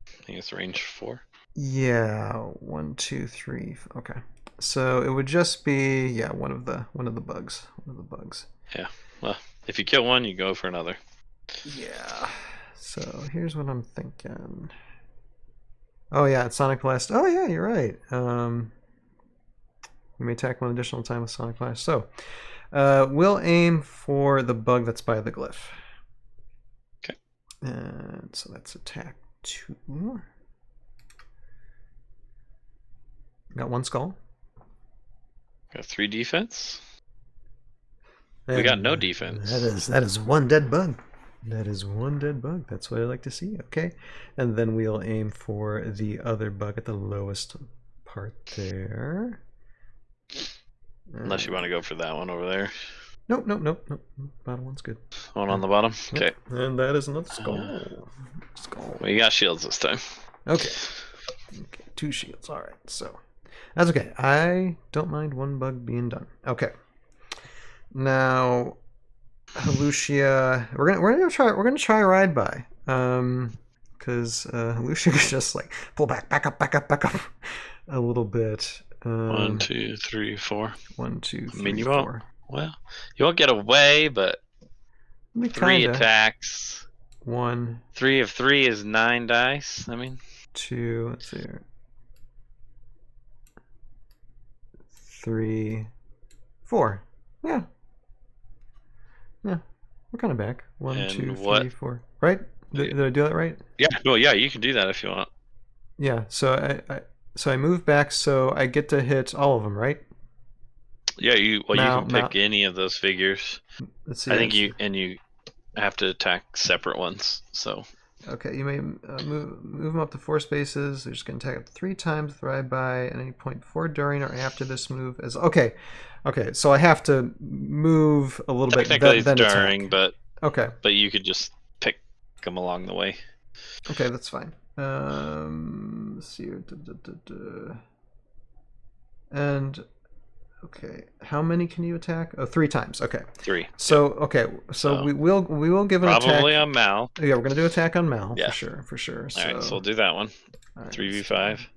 Speaker 10: I think it's range 4.
Speaker 3: Yeah. 1, 2, 3. Okay. So it would just be one of the bugs.
Speaker 10: Yeah. Well, if you kill one, you go for another.
Speaker 3: Yeah. So here's what I'm thinking. Oh yeah, it's Sonic Blast. Oh yeah, you're right. You may attack 1 additional time with Sonic Blast. So we'll aim for the bug that's by the glyph.
Speaker 10: Okay.
Speaker 3: And so that's attack 2. Got 1 skull.
Speaker 10: Got 3 defense. We got no defense.
Speaker 3: That is 1 dead bug. That is 1 dead bug. That's what I like to see. Okay, and then we'll aim for the other bug at the lowest part there.
Speaker 10: Unless you want to go for that one over there.
Speaker 3: Nope. Bottom one's good.
Speaker 10: One on the bottom?
Speaker 3: Yep.
Speaker 10: Okay.
Speaker 3: And that is another skull.
Speaker 10: Well, you got shields this time.
Speaker 3: Okay. 2 shields. All right. So that's okay. I don't mind one bug being done. Okay. Now, Lucia, we're gonna try ride by. Because Lucia could just like pull back up a little bit.
Speaker 10: 1, 2, 3, 4.
Speaker 3: 1, 2, 3,
Speaker 10: I mean, you
Speaker 3: 4.
Speaker 10: won't. Well, you won't get away, but 3 attacks.
Speaker 3: 1.
Speaker 10: 3 of 3 is 9 dice. I mean,
Speaker 3: 2. Let's see here. 3, 4. Yeah. We're kind of back. 1,
Speaker 10: And
Speaker 3: 2, 3,
Speaker 10: what?
Speaker 3: 4. Right? Did I do that right?
Speaker 10: Yeah. No. Yeah. You can do that if you want.
Speaker 3: Yeah. So I move back, so I get to hit all of them, right?
Speaker 10: Yeah. You
Speaker 3: Now-
Speaker 10: can pick any of those figures.
Speaker 3: Let's see.
Speaker 10: I think you have to attack separate ones. So.
Speaker 3: Okay, you may move them up to 4 spaces. They're just going to attack up to 3 times with ride by at any point before, during, or after this move. Okay. So I have to move a little bit.
Speaker 10: Technically,
Speaker 3: then
Speaker 10: it's during,
Speaker 3: attack.
Speaker 10: but
Speaker 3: Okay.
Speaker 10: you could just pick them along the way.
Speaker 3: Okay, that's fine. Let's see here. And okay, how many can you attack? Oh, 3 times. Okay.
Speaker 10: 3.
Speaker 3: So okay, so we will give an attack.
Speaker 10: Probably on Mal.
Speaker 3: Yeah, we're gonna do attack on Mal
Speaker 10: Yeah.
Speaker 3: for sure.
Speaker 10: All right, so we'll do that one. 3v5.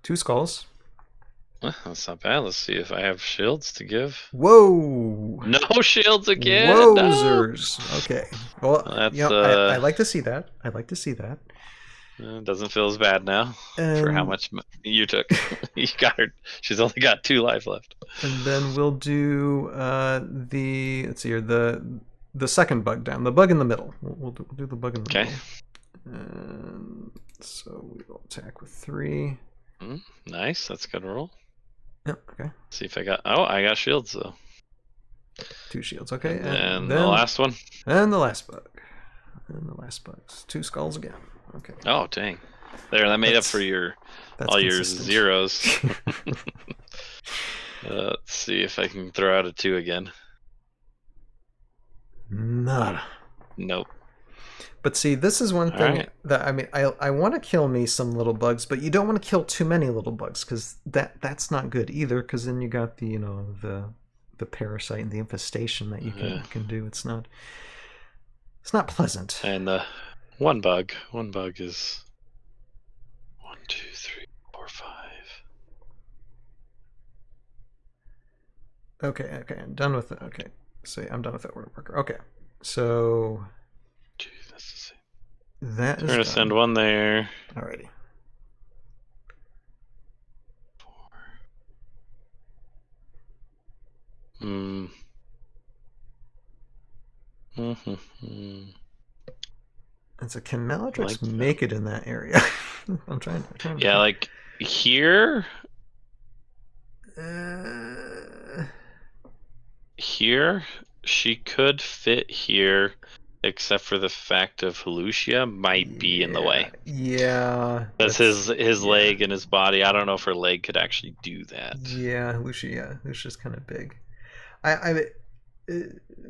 Speaker 3: 2 skulls.
Speaker 10: Well, that's not bad. Let's see if I have shields to give.
Speaker 3: Whoa!
Speaker 10: No shields again.
Speaker 3: Wowzers!
Speaker 10: No.
Speaker 3: Okay. Well,
Speaker 10: That's,
Speaker 3: I like to see that.
Speaker 10: Doesn't feel as bad now for how much you took. You got her. She's only got 2 life left.
Speaker 3: And then we'll do let's see here, the second bug down, the bug in the middle. We'll do the bug in the middle.
Speaker 10: Okay.
Speaker 3: And so we will attack with 3.
Speaker 10: Nice. That's a good roll.
Speaker 3: Yep. Okay.
Speaker 10: See if I got. Oh, I got shields though.
Speaker 3: 2 shields. Okay.
Speaker 10: And
Speaker 3: then,
Speaker 10: the last one.
Speaker 3: And the last bug. And the last bugs. 2 skulls again. Okay.
Speaker 10: Oh dang! There, that made up for all your zeros. Let's see if I can throw out a 2 again.
Speaker 3: Nada.
Speaker 10: Nope.
Speaker 3: But see, this is one thing that I want to kill me some little bugs, but you don't want to kill too many little bugs because that's not good either. Because then you got the the parasite and the infestation that you can do. It's not pleasant.
Speaker 10: And the one bug is 1, 2, 3, 4, 5.
Speaker 3: Okay, I'm done with it. Okay, so I'm done with that order marker. Okay, so
Speaker 10: that's the same.
Speaker 3: That is
Speaker 10: We're gonna send one there.
Speaker 3: Alrighty.
Speaker 10: 4.
Speaker 3: And so can Maladrix make it in that area? I'm trying to
Speaker 10: yeah, like here. Here, she could fit here, except for the fact of Lucia might be in the way.
Speaker 3: Yeah.
Speaker 10: That's his leg and his body. I don't know if her leg could actually do that.
Speaker 3: Yeah, Lucia's kind of big. I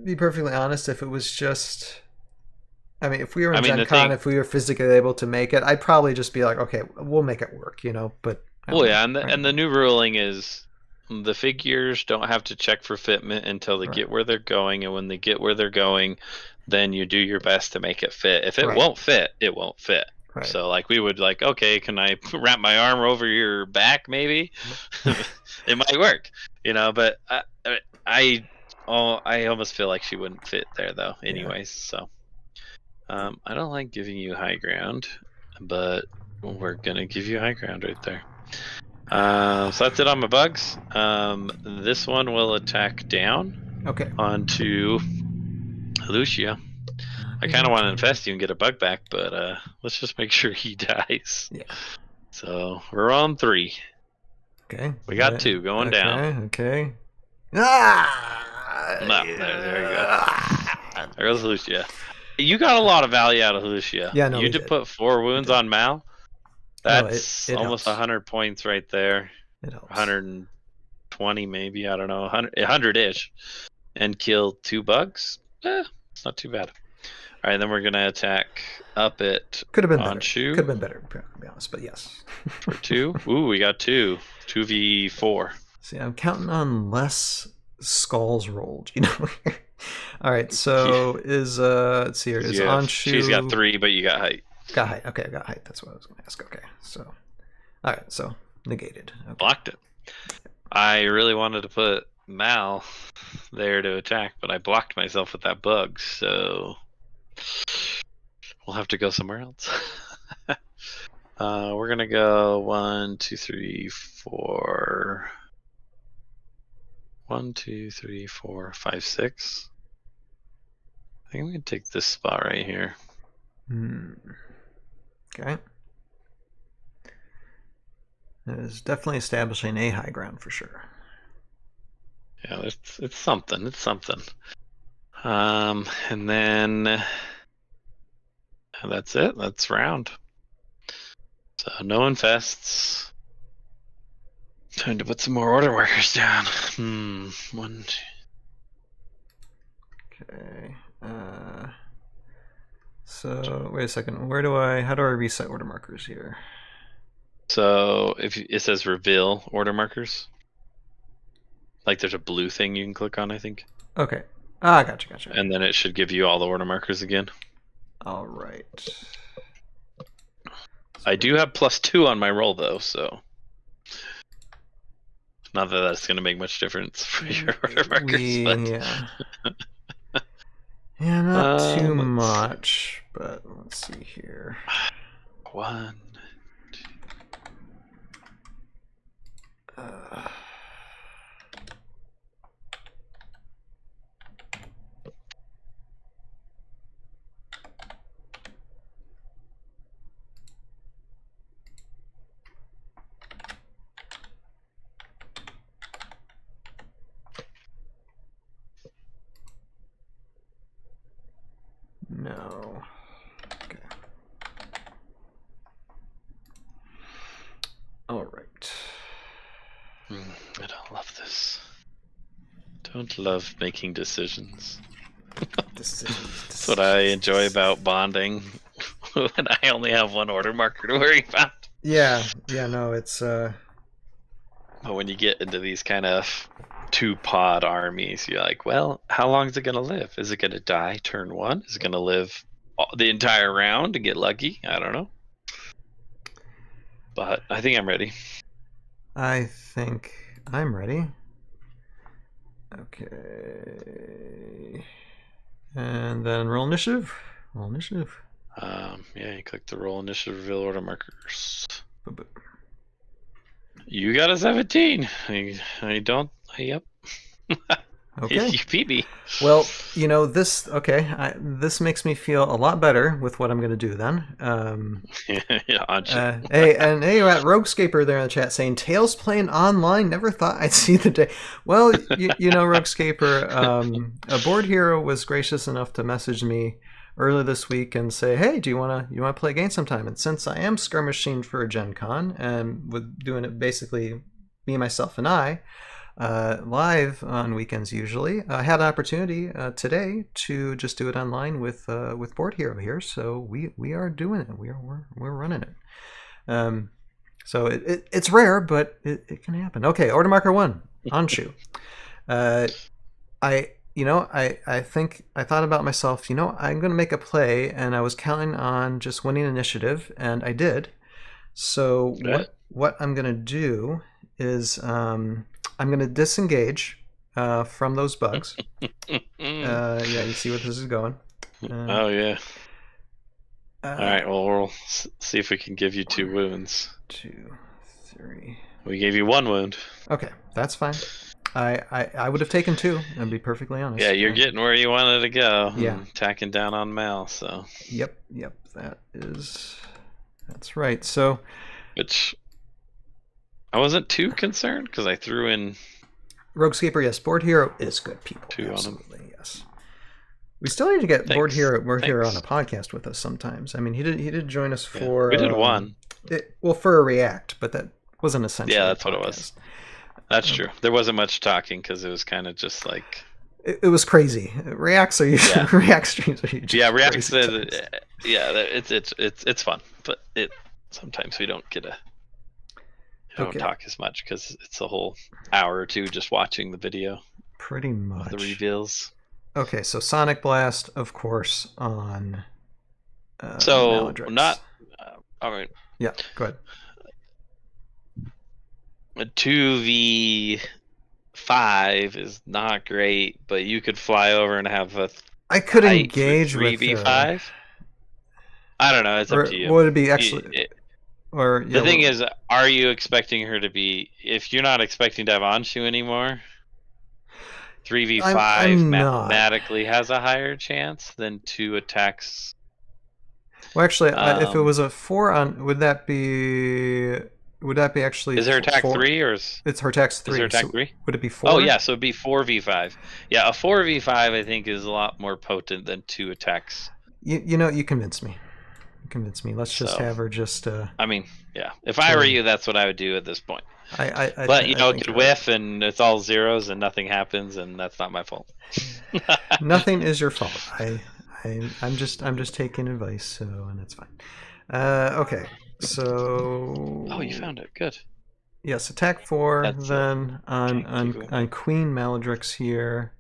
Speaker 3: be perfectly honest, if it was just, if we were in GenCon, if we were physically able to make it, I'd probably just be like, okay, we'll make it work, But
Speaker 10: and the new ruling is the figures don't have to check for fitment until they get where they're going, and when they get where they're going, then you do your best to make it fit. If it won't fit, it won't fit. Right. So we would okay, can I wrap my arm over your back? Maybe it might work, But I almost feel like she wouldn't fit there though. Anyways, so I don't like giving you high ground, but we're gonna give you high ground right there. So that's it on my bugs. This one will attack down.
Speaker 3: Okay.
Speaker 10: Onto Lucia. I kind of want to infest you and get a bug back, but let's just make sure he dies.
Speaker 3: Yeah.
Speaker 10: So we're on 3.
Speaker 3: Okay.
Speaker 10: We got 2 going down.
Speaker 3: Okay.
Speaker 10: No, there you go. There goes Lucia. You got a lot of value out of Lucia.
Speaker 3: Yeah, no,
Speaker 10: you did put 4 wounds on Mal. That's
Speaker 3: it
Speaker 10: almost
Speaker 3: helps.
Speaker 10: 100 points right there.
Speaker 3: It helps.
Speaker 10: 120 20 maybe, I don't know, 100-ish, and kill 2 bugs. It's not too bad. All right, then we're gonna attack up it.
Speaker 3: Could have been
Speaker 10: on
Speaker 3: better.
Speaker 10: Shu.
Speaker 3: Could have been better, to be honest, but yes.
Speaker 10: For 2. Ooh, we got 2. 2v4.
Speaker 3: See, I'm counting on less skulls rolled, you know. All right, so is let's see here. Is on Shu?
Speaker 10: She's got 3, but you got height.
Speaker 3: Got height. Okay, I got height. That's what I was going to ask. Okay, so all right, so negated. Okay.
Speaker 10: Blocked it. I really wanted to put Mal there to attack, but I blocked myself with that bug, so we'll have to go somewhere else. We're gonna go 1, 2, 3, 4. 1, 2, 3, 4, 5, 6. I think we can take this spot right here.
Speaker 3: Okay. That is definitely establishing a high ground for sure.
Speaker 10: Yeah, it's something. It's something. And then that's it. That's round. So no infests. Time to put some more order markers down. 1, 2.
Speaker 3: Okay. So wait a second. How do I reset order markers here?
Speaker 10: So if it says reveal order markers, like there's a blue thing you can click on, I think.
Speaker 3: Okay. Ah, gotcha.
Speaker 10: And then it should give you all the order markers again.
Speaker 3: All right.
Speaker 10: I do have +2 on my roll though, so not that that's going to make much difference for your order markers.
Speaker 3: Yeah. Yeah, not too much, but let's see here.
Speaker 10: 1, 2.
Speaker 3: No. Okay. All right.
Speaker 10: I don't love this. Don't love making decisions. That's what I enjoy about bonding. When I only have one order marker to worry about.
Speaker 3: Yeah, no, it's
Speaker 10: But when you get into these kind of 2-pod armies, you're like, well, how long is it gonna live? Is it gonna die turn 1? Is it gonna live the entire round to get lucky? I don't know. But I think I'm ready.
Speaker 3: I think I'm ready. Okay. And then roll initiative.
Speaker 10: Yeah, you click the roll initiative, reveal order markers. You got a 17. I don't. Yep.
Speaker 3: Okay.
Speaker 10: You beat me.
Speaker 3: Well, you know, this makes me feel a lot better with what I'm going to do then.
Speaker 10: Yeah,
Speaker 3: hey, at Roguescaper there in the chat saying, Tails playing online, never thought I'd see the day. Well, you know, Roguescaper, a board hero was gracious enough to message me earlier this week and say, hey, do you want to play a game sometime? And since I am skirmishing for a GenCon and with doing it basically me, myself, and I, live on weekends usually, I had an opportunity today to just do it online with Board Hero here. So we are doing it. We're running it. So it's rare, but it can happen. Okay, order marker 1 on Shu. I think I thought about myself, I'm going to make a play, and I was counting on just winning initiative, and I did. So what I'm going to do is I'm going to disengage from those bugs. Yeah, you see where this is going.
Speaker 10: Oh, yeah. All right, well, we'll see if we can give you 2 wounds.
Speaker 3: 2, 3.
Speaker 10: We gave you 1 wound.
Speaker 3: Okay, that's fine. I would have taken 2, and be perfectly honest.
Speaker 10: Yeah, you're getting where you wanted to go.
Speaker 3: Yeah.
Speaker 10: Tacking down on Mal, so.
Speaker 3: Yep, that's right. So.
Speaker 10: Which I wasn't too concerned, because I threw in
Speaker 3: Roguescaper, yes, Board Hero is good people.
Speaker 10: 2
Speaker 3: absolutely, on him. Yes. We still need to get Board Hero on a podcast with us sometimes. I mean, he did join us for.
Speaker 10: We did one.
Speaker 3: For a react, but that wasn't essential.
Speaker 10: Yeah, that's what it was. That's true. There wasn't much talking because it was kind of just like...
Speaker 3: It was crazy. Reacts are usually React streams are usually
Speaker 10: Reacts.
Speaker 3: crazy
Speaker 10: It's fun, but sometimes we don't talk as much because it's a whole hour or two just watching the video.
Speaker 3: Pretty much.
Speaker 10: The reveals.
Speaker 3: Okay, so Sonic Blast, of course, on.
Speaker 10: So
Speaker 3: Maladrix.
Speaker 10: not. All right.
Speaker 3: Yeah, go ahead.
Speaker 10: A 2v5 is not great, but you could fly over and have a.
Speaker 3: I could engage with
Speaker 10: 3v5. I don't know. It's up to you.
Speaker 3: Would it be actually?
Speaker 10: The thing is, are you expecting her to be? If you're not expecting to have Anshu anymore, 3v5 mathematically has a higher chance than 2 attacks.
Speaker 3: Well, actually, if it was a 4 on, would that be? Would that be actually?
Speaker 10: Is her attack
Speaker 3: 4?
Speaker 10: 3 or
Speaker 3: it's her attack's 3?
Speaker 10: Is her attack
Speaker 3: so
Speaker 10: 3?
Speaker 3: Would it be 4?
Speaker 10: Oh yeah, so it'd be 4v5. Yeah, a 4v5 I think is a lot more potent than 2 attacks.
Speaker 3: You know, you convinced me. Let's just have her just.
Speaker 10: I mean, yeah. If I were you, that's what I would do at this point.
Speaker 3: But
Speaker 10: it could whiff and it's all zeros and nothing happens, and that's not my fault.
Speaker 3: Nothing is your fault. I'm just taking advice, so and that's fine. Okay, so.
Speaker 10: Oh, you found it. Good.
Speaker 3: Yes, attack 4. Then on Queen Maladrix here,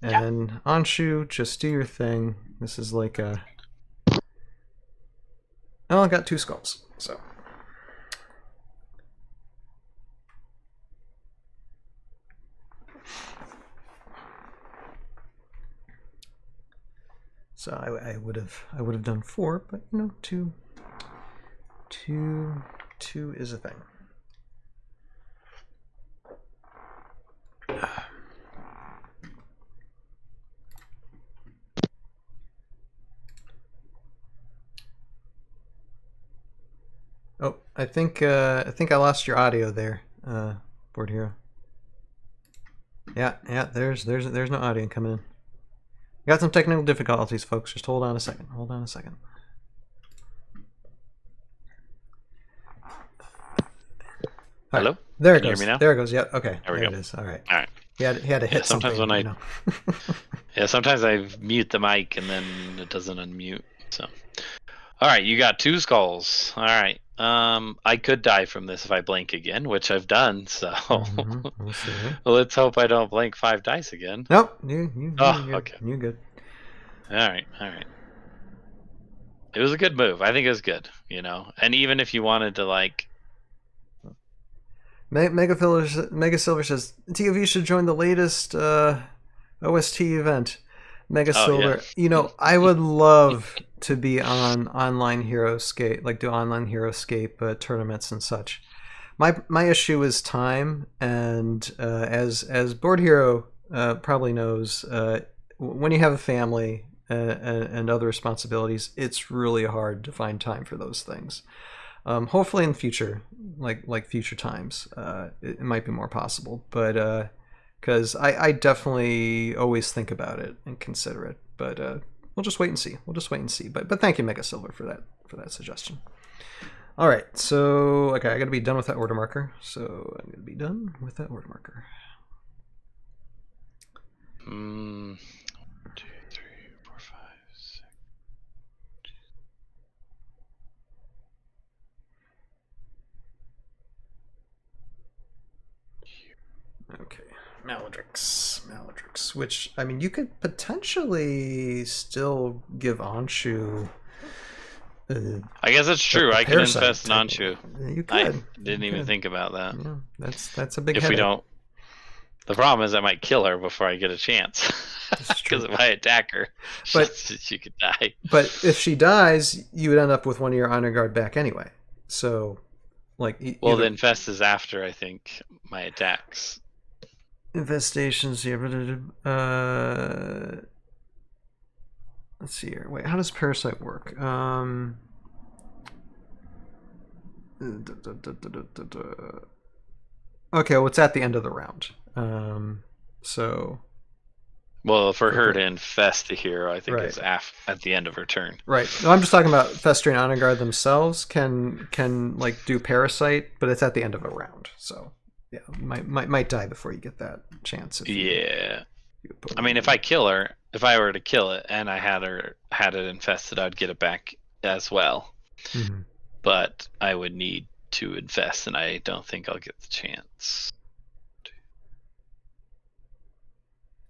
Speaker 3: and Anshu, just do your thing. This is like a. Oh, I got 2 skulls, so. So I would have done 4, but you know, 2 is a thing. Oh, I think I lost your audio there, Board Hero. Yeah, there's no audio coming in. Got some technical difficulties, folks. Just hold on a second.
Speaker 10: Hello?
Speaker 3: Right. There it
Speaker 10: Can you
Speaker 3: goes.
Speaker 10: hear me now?
Speaker 3: There it goes. Yep. Okay.
Speaker 10: There we
Speaker 3: There
Speaker 10: go.
Speaker 3: it is. All right.
Speaker 10: All right.
Speaker 3: He had to hit
Speaker 10: sometimes
Speaker 3: something.
Speaker 10: when sometimes I mute the mic and then it doesn't unmute. So, all right, you got 2 skulls. All right. I could die from this if I blink again, which I've done. So,
Speaker 3: We'll see.
Speaker 10: let's hope I don't blink 5 dice again.
Speaker 3: Nope. You're good.
Speaker 10: Okay.
Speaker 3: You're good.
Speaker 10: All right. It was a good move. I think it was good. You know, and even if you wanted to like.
Speaker 3: Mega Silver says ToV should join the latest OST event. Mega Silver, you know, I would love to be on Online Heroscape, like do Online Heroscape tournaments and such. My issue is time, and as Board Hero probably knows, when you have a family and other responsibilities, it's really hard to find time for those things. Hopefully in the future, like future times, it might be more possible. But because I definitely always think about it and consider it. But we'll just wait and see. But thank you, Mega Silver, for that suggestion. All right, so okay, I got to be done with that order marker. So I'm gonna be done with that order marker.
Speaker 10: 1, 2, 3, 4, 5, 6.
Speaker 3: Okay, Maladrix, which, I mean, you could potentially still give Anshu...
Speaker 10: I guess that's true. I can infest an Anshu.
Speaker 3: You could.
Speaker 10: I didn't even think about that.
Speaker 3: Yeah, that's a big
Speaker 10: If
Speaker 3: headache.
Speaker 10: we don't... The problem is I might kill her before I get a chance. Because if I attack her, she could die.
Speaker 3: But if she dies, you would end up with one of your honor guard back anyway. So, like...
Speaker 10: Well, the infest is after, I think, my attacks.
Speaker 3: Infestations, let's see here. Wait, how does Parasite work? Okay, well, it's at the end of the round. So...
Speaker 10: Well, for her to infest the hero, I think
Speaker 3: Right.
Speaker 10: is at the end of her turn.
Speaker 3: Right. No, I'm just talking about Festering Honor Guard themselves can like do Parasite, but it's at the end of a round. So yeah, might die before you get that chance.
Speaker 10: Yeah. I mean, if I were to kill it and I had it infested, I'd get it back as well.
Speaker 3: Mm-hmm.
Speaker 10: But I would need to invest, and I don't think I'll get the chance.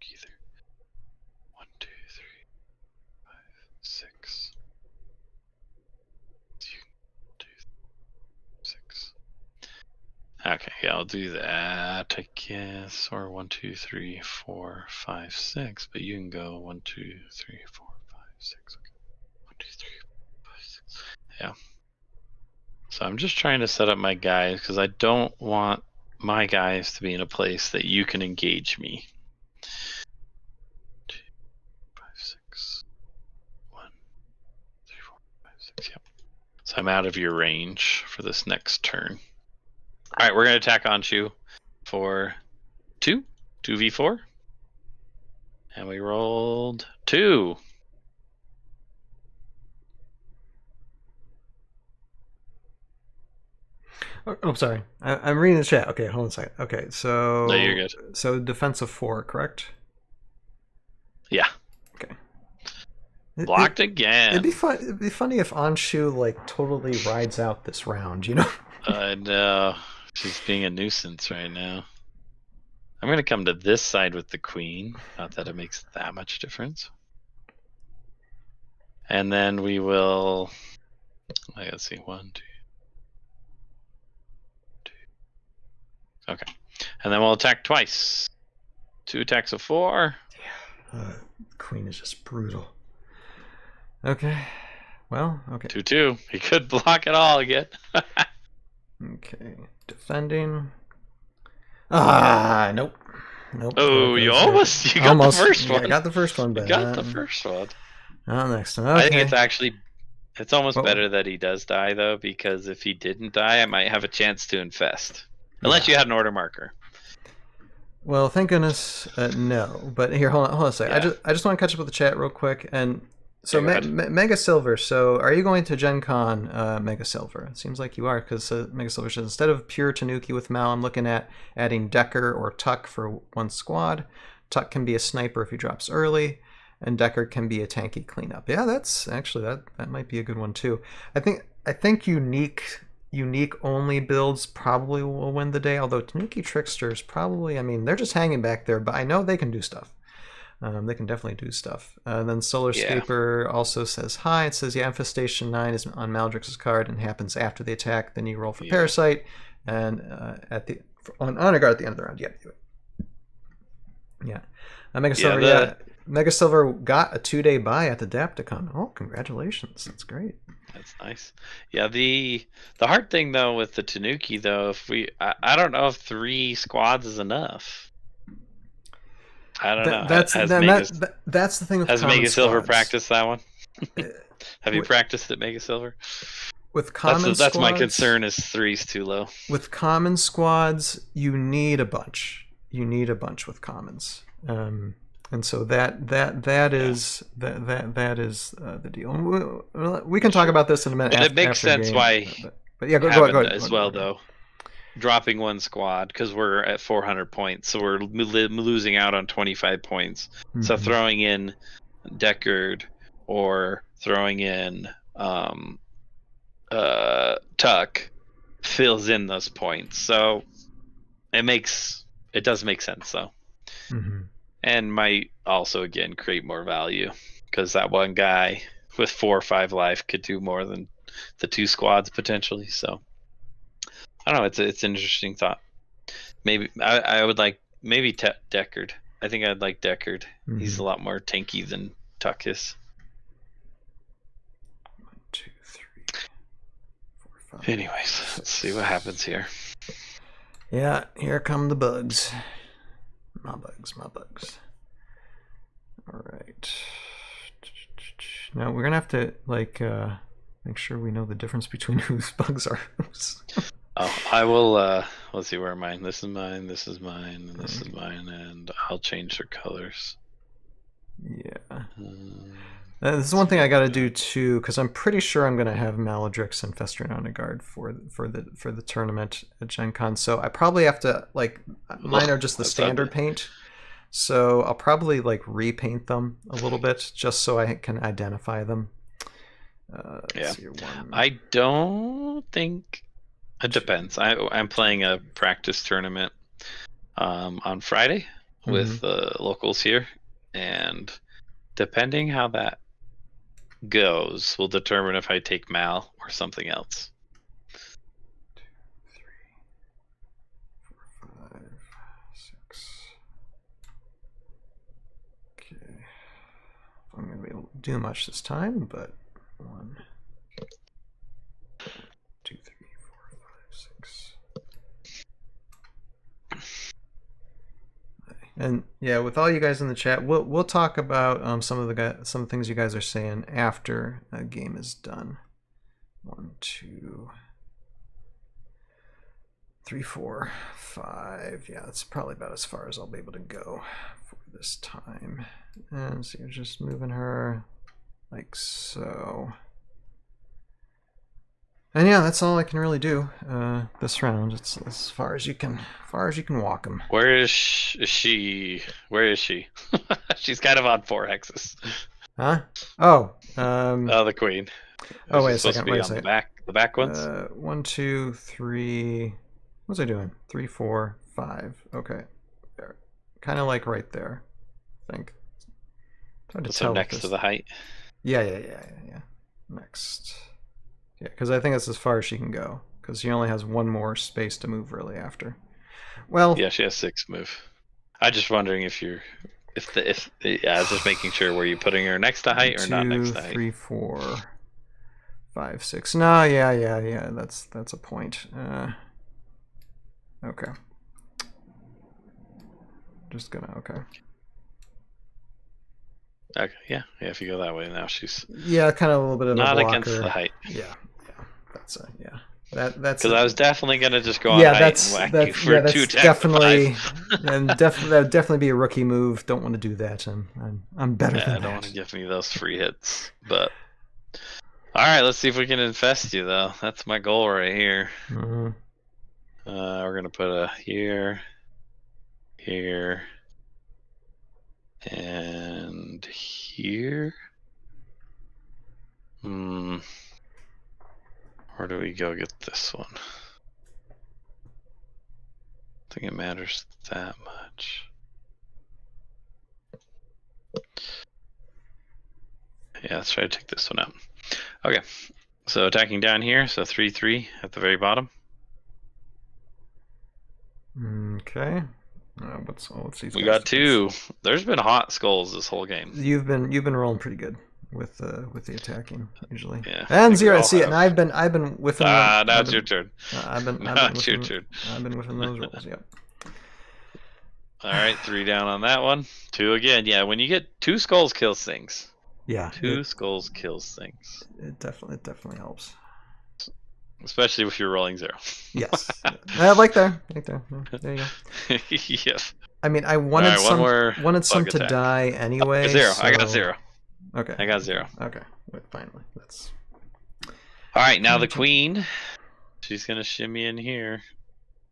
Speaker 10: Either 1, 2, 3, 5, 6. 2, 6. Okay, yeah, I'll do that, I guess. Or 1, 2, 3, 4, 5, 6. But you can go 1, 2, 3, 4, 5, 6. Okay. 1, 2, 3, 4, 5, 6. Yeah. So I'm just trying to set up my guys because I don't want my guys to be in a place that you can engage me. 2, 5, 6. 1, 3, 4, 5, 6. Yep. So I'm out of your range for this next turn. All right, we're going to attack Anshu for 2v4. And we rolled 2.
Speaker 3: Oh, sorry. I'm reading the chat. Okay, hold on a second. Okay, so...
Speaker 10: No, you're good.
Speaker 3: So defensive 4, correct?
Speaker 10: Yeah.
Speaker 3: Okay.
Speaker 10: Blocked again.
Speaker 3: It'd be funny if Anshu, like, totally rides out this round, you know?
Speaker 10: I know. She's being a nuisance right now. I'm going to come to this side with the queen. Not that it makes that much difference. And then we will... Let's see. 1, 2... Okay. And then we'll attack twice. 2 attacks of 4.
Speaker 3: Yeah. Queen is just brutal. Okay. Well, okay.
Speaker 10: 2/2. He could block it all again.
Speaker 3: Okay. Defending. Ah, nope. Nope.
Speaker 10: Oh,
Speaker 3: Okay,
Speaker 10: you
Speaker 3: so
Speaker 10: almost got the first one.
Speaker 3: I got the first one, but
Speaker 10: you got the first one.
Speaker 3: Next one. Okay.
Speaker 10: I think it's almost better that he does die though, because if he didn't die, I might have a chance to infest. Unless you had an order marker.
Speaker 3: Well, thank goodness, no. But here, hold on a second. Yeah. I just want to catch up with the chat real quick. And so, Mega Silver. So, are you going to GenCon, Mega Silver? It seems like you are, because Mega Silver says instead of pure Tanuki with Mal, I'm looking at adding Decker or Tuck for one squad. Tuck can be a sniper if he drops early, and Decker can be a tanky cleanup. Yeah, that's actually that might be a good one too. I think unique only builds probably will win the day, although Tanuki Tricksters probably, I mean, they're just hanging back there, but I know they can do stuff. They can definitely do stuff. Then Solar Scaper also says hi. It says, yeah, Infestation 9 is on Maldrix's card and happens after the attack. Then you roll for Parasite, and on honor guard at the end of the round. Yeah, do it. Yeah. Mega Silver, Mega Silver got a 2-day buy at the Dapticon. Oh, congratulations. That's great.
Speaker 10: That's nice. Yeah, the hard thing though with the Tanuki though, I don't know if 3 squads is enough. I don't know.
Speaker 3: That's the thing with
Speaker 10: Has Mega Silver
Speaker 3: squads.
Speaker 10: Practiced that one? Have you practiced at Mega Silver?
Speaker 3: With common
Speaker 10: that's my concern is 3's too low.
Speaker 3: With common squads, you need a bunch. You need a bunch with commons. And so that is the deal. We can talk about this in a minute.
Speaker 10: But it makes sense why.
Speaker 3: But yeah, go ahead.
Speaker 10: As well, though. Dropping one squad because we're at 400 points, so we're losing out on 25 points. Mm-hmm. So throwing in Deckard or throwing in Tuck fills in those points. So it does make sense, though. Mm-hmm. And might also, again, create more value because that one guy with 4 or 5 life could do more than the 2 squads potentially. So I don't know. It's an interesting thought. Maybe I would like Deckard. I think I'd like Deckard. Mm-hmm. He's a lot more tanky than Tuck is.
Speaker 3: 1, 2, 3, 4, 5.
Speaker 10: Anyways, let's see what happens here.
Speaker 3: Yeah, here come the bugs. My bugs. All right. Now we're gonna have to make sure we know the difference between whose bugs are whose.
Speaker 10: Oh, I will. Let's see, where am I? This is mine. This is mine. And this is mine. And I'll change their colors.
Speaker 3: Yeah. This is one thing I got to do too, because I'm pretty sure I'm going to have Maledrix and Festering on a guard for the tournament at GenCon. So I probably have to mine are just the standard paint. So I'll probably repaint them a little bit just so I can identify them.
Speaker 10: Yeah, I don't think it depends. I'm playing a practice tournament on Friday with the locals here, and depending how that goes will determine if I take Mal or something else.
Speaker 3: 2, 3, 4, 5, 6. Okay. I'm going to be able to do much this time, but 1, 2, 3, 4, 5, 6. And yeah, with all you guys in the chat, we'll talk about some things you guys are saying after a game is done. 1, 2, 3, 4, 5. Yeah, that's probably about as far as I'll be able to go for this time. And so you're just moving her like so. And yeah, that's all I can really do this round. It's as far as you can walk them.
Speaker 10: Where is she? Where is she? She's kind of on 4 hexes.
Speaker 3: Huh? Oh.
Speaker 10: The queen.
Speaker 3: Oh, wait a second. Wait a second.
Speaker 10: The back ones.
Speaker 3: 1, 2, 3. What was I doing? 3, 4, 5. Okay. There. Kind of like right there. I think. It's hard to tell
Speaker 10: next to the height.
Speaker 3: Yeah. Next. Yeah, because I think that's as far as she can go. Because she only has one more space to move really after. Well.
Speaker 10: Yeah, she has 6 move. I'm just wondering if I was just making sure, were you putting her next to height or not next to height?
Speaker 3: 3, 4, 5, 6. No, yeah. That's a point. Okay. Just gonna
Speaker 10: Okay, yeah. If you go that way now, she's
Speaker 3: kind of a little bit of
Speaker 10: not
Speaker 3: a blocker.
Speaker 10: against the height.
Speaker 3: Yeah. That's
Speaker 10: because I was definitely gonna just go on height and whack you for 2 attacks.
Speaker 3: Definitely, and that'd definitely be a rookie move. Don't want to do that. I'm better than that.
Speaker 10: I don't want to give me those free hits. But all right, let's see if we can infest you though. That's my goal right here.
Speaker 3: Mm-hmm.
Speaker 10: We're gonna put a here, and here. Where do we go get this one? I think it matters that much. Yeah, let's try to take this one out. Okay, so attacking down here, so 3/3 at the very bottom.
Speaker 3: Okay. What's these?
Speaker 10: We got 2. There's been hot skulls this whole game.
Speaker 3: You've been rolling pretty good with the attacking usually.
Speaker 10: Yeah.
Speaker 3: And 0. See, and I've been whiffing.
Speaker 10: Now it's your turn.
Speaker 3: I've been
Speaker 10: your turn.
Speaker 3: I've been whiffing those rolls. Yep.
Speaker 10: All right, 3 down on that one. 2 again. Yeah, when you get 2 skulls, kills things.
Speaker 3: Yeah.
Speaker 10: 2 skulls kills things.
Speaker 3: It definitely helps.
Speaker 10: Especially if you're rolling 0.
Speaker 3: Yes. Right there. There you go.
Speaker 10: Yep.
Speaker 3: I mean, I wanted some to
Speaker 10: attack.
Speaker 3: Die anyway.
Speaker 10: 0.
Speaker 3: So...
Speaker 10: I got 0.
Speaker 3: Okay.
Speaker 10: I got 0.
Speaker 3: Okay. Wait, finally. That's.
Speaker 10: All right, now the queen. She's gonna shimmy in here.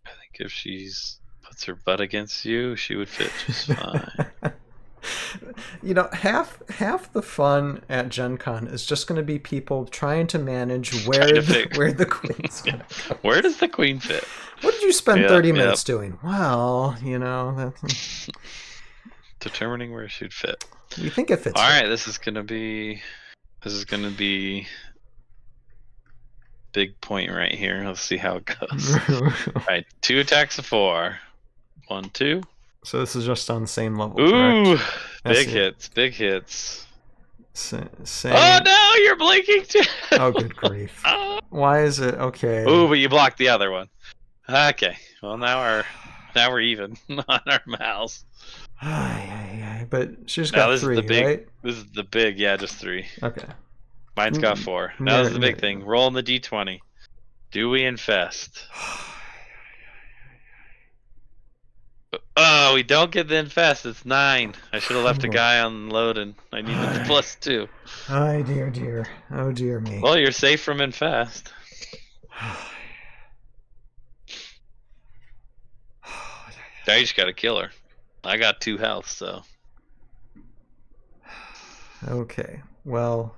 Speaker 10: I think if she's puts her butt against you, she would fit just fine.
Speaker 3: You know, half the fun at GenCon is just going to be people trying to manage where the queen's going to go.
Speaker 10: Where does the queen fit?
Speaker 3: What did you spend 30 minutes doing? Well, you know, that's...
Speaker 10: determining where she'd fit.
Speaker 3: You think it fits?
Speaker 10: All right, this is gonna be big point right here. Let's see how it goes. All right, 2 attacks of 4. 1, 2.
Speaker 3: So this is just on the same level.
Speaker 10: Ooh,
Speaker 3: correct?
Speaker 10: big hits.
Speaker 3: Same.
Speaker 10: Oh no, you're blinking too.
Speaker 3: Oh, good grief! Why is it okay?
Speaker 10: Ooh, but you blocked the other one. Okay, well now we're even on our mouse.
Speaker 3: But she's got 3, right?
Speaker 10: This is the big, yeah, just 3.
Speaker 3: Okay.
Speaker 10: Mine's got 4. Now this is the big thing. Rolling the d20. Do we infest? Oh, we don't get the infest. It's 9. I should have left a guy on loading. I needed the +2.
Speaker 3: Oh dear, dear. Oh dear me.
Speaker 10: Well, you're safe from infest. Now you just gotta kill her. I got 2 health, so.
Speaker 3: Okay, well.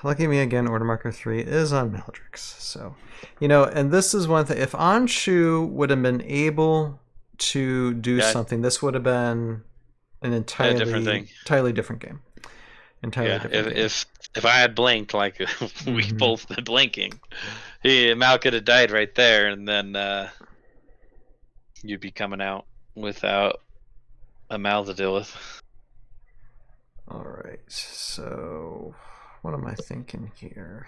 Speaker 3: Lucky me again, order marker 3 is on Meldrix. So, and this is one thing. If Anshu would have been able to do something, this would have been an entirely
Speaker 10: different thing.
Speaker 3: Entirely different game. Entirely different game.
Speaker 10: If I had blinked like we both been blinking, Mal could have died right there, and then you'd be coming out without a Mal to deal with.
Speaker 3: All right, so. What am I thinking here?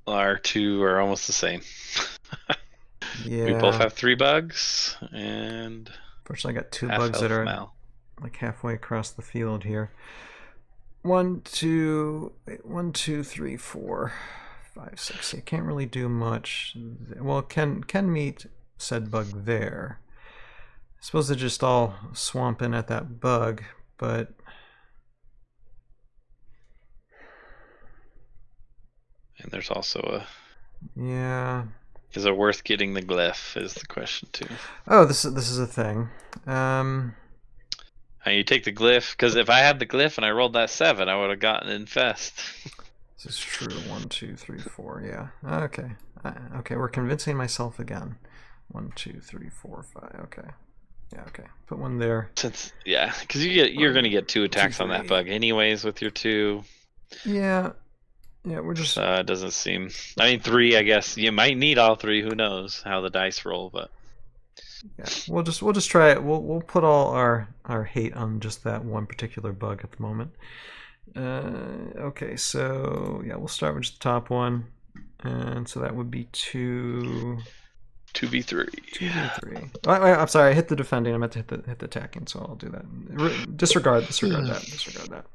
Speaker 10: Our 2 are almost the same.
Speaker 3: Yeah.
Speaker 10: We both have 3 bugs, and
Speaker 3: fortunately I got 2 bugs that are like halfway across the field here. 1, 2, 3, 4, 5, 6. I can't really do much. Well, can meet said bug there. I suppose they're just all swamping at that bug, but
Speaker 10: and there's also a Is it worth getting the glyph? Is the question too.
Speaker 3: Oh, this is a thing.
Speaker 10: You take the glyph because if I had the glyph and I rolled that 7, I would have gotten infest.
Speaker 3: This is true. 1, 2, 3, 4. Yeah. Okay. Okay. We're convincing myself again. 1, 2, 3, 4, 5. Okay. Yeah, okay. Put one there.
Speaker 10: Because you're gonna get 2 attacks on that bug anyways with your 2.
Speaker 3: Yeah. Yeah, we're just.
Speaker 10: It doesn't seem. I mean, 3. I guess you might need all 3. Who knows how the dice roll? But
Speaker 3: yeah, we'll just try it. We'll put all our hate on just that one particular bug at the moment. Okay, so yeah, we'll start with just the top one, and so that would be 2.
Speaker 10: 2v3.
Speaker 3: 2v3. Oh, I'm sorry, I hit the defending. I meant to hit the attacking, so I'll do that. Disregard that.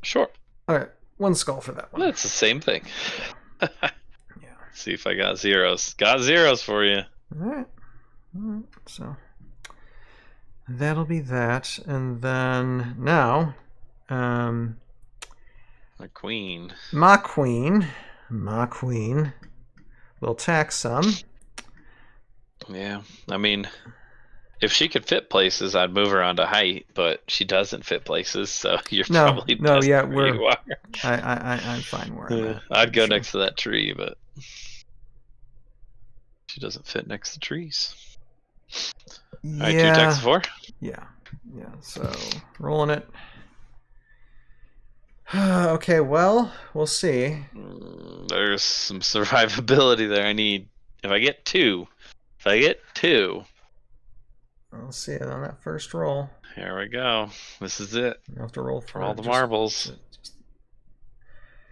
Speaker 10: Sure.
Speaker 3: All right, 1 skull for that one.
Speaker 10: Well, it's the same thing.
Speaker 3: Yeah.
Speaker 10: See if I got zeros. Got zeros for you.
Speaker 3: All right. So that'll be that, and then now,
Speaker 10: my queen.
Speaker 3: My queen will attack some.
Speaker 10: Yeah, I mean, if she could fit places, I'd move her onto height, but she doesn't fit places, so you're probably best where you are.
Speaker 3: I'm fine where I'm at.
Speaker 10: I'd go next to that tree, but she doesn't fit next to trees.
Speaker 3: Yeah.
Speaker 10: All right, 2 attacks 4.
Speaker 3: Yeah. So rolling it. Okay, well, we'll see.
Speaker 10: There's some survivability there. If I get 2.
Speaker 3: I'll see it on that first roll.
Speaker 10: Here we go. This is it.
Speaker 3: You have to roll for
Speaker 10: all the marbles.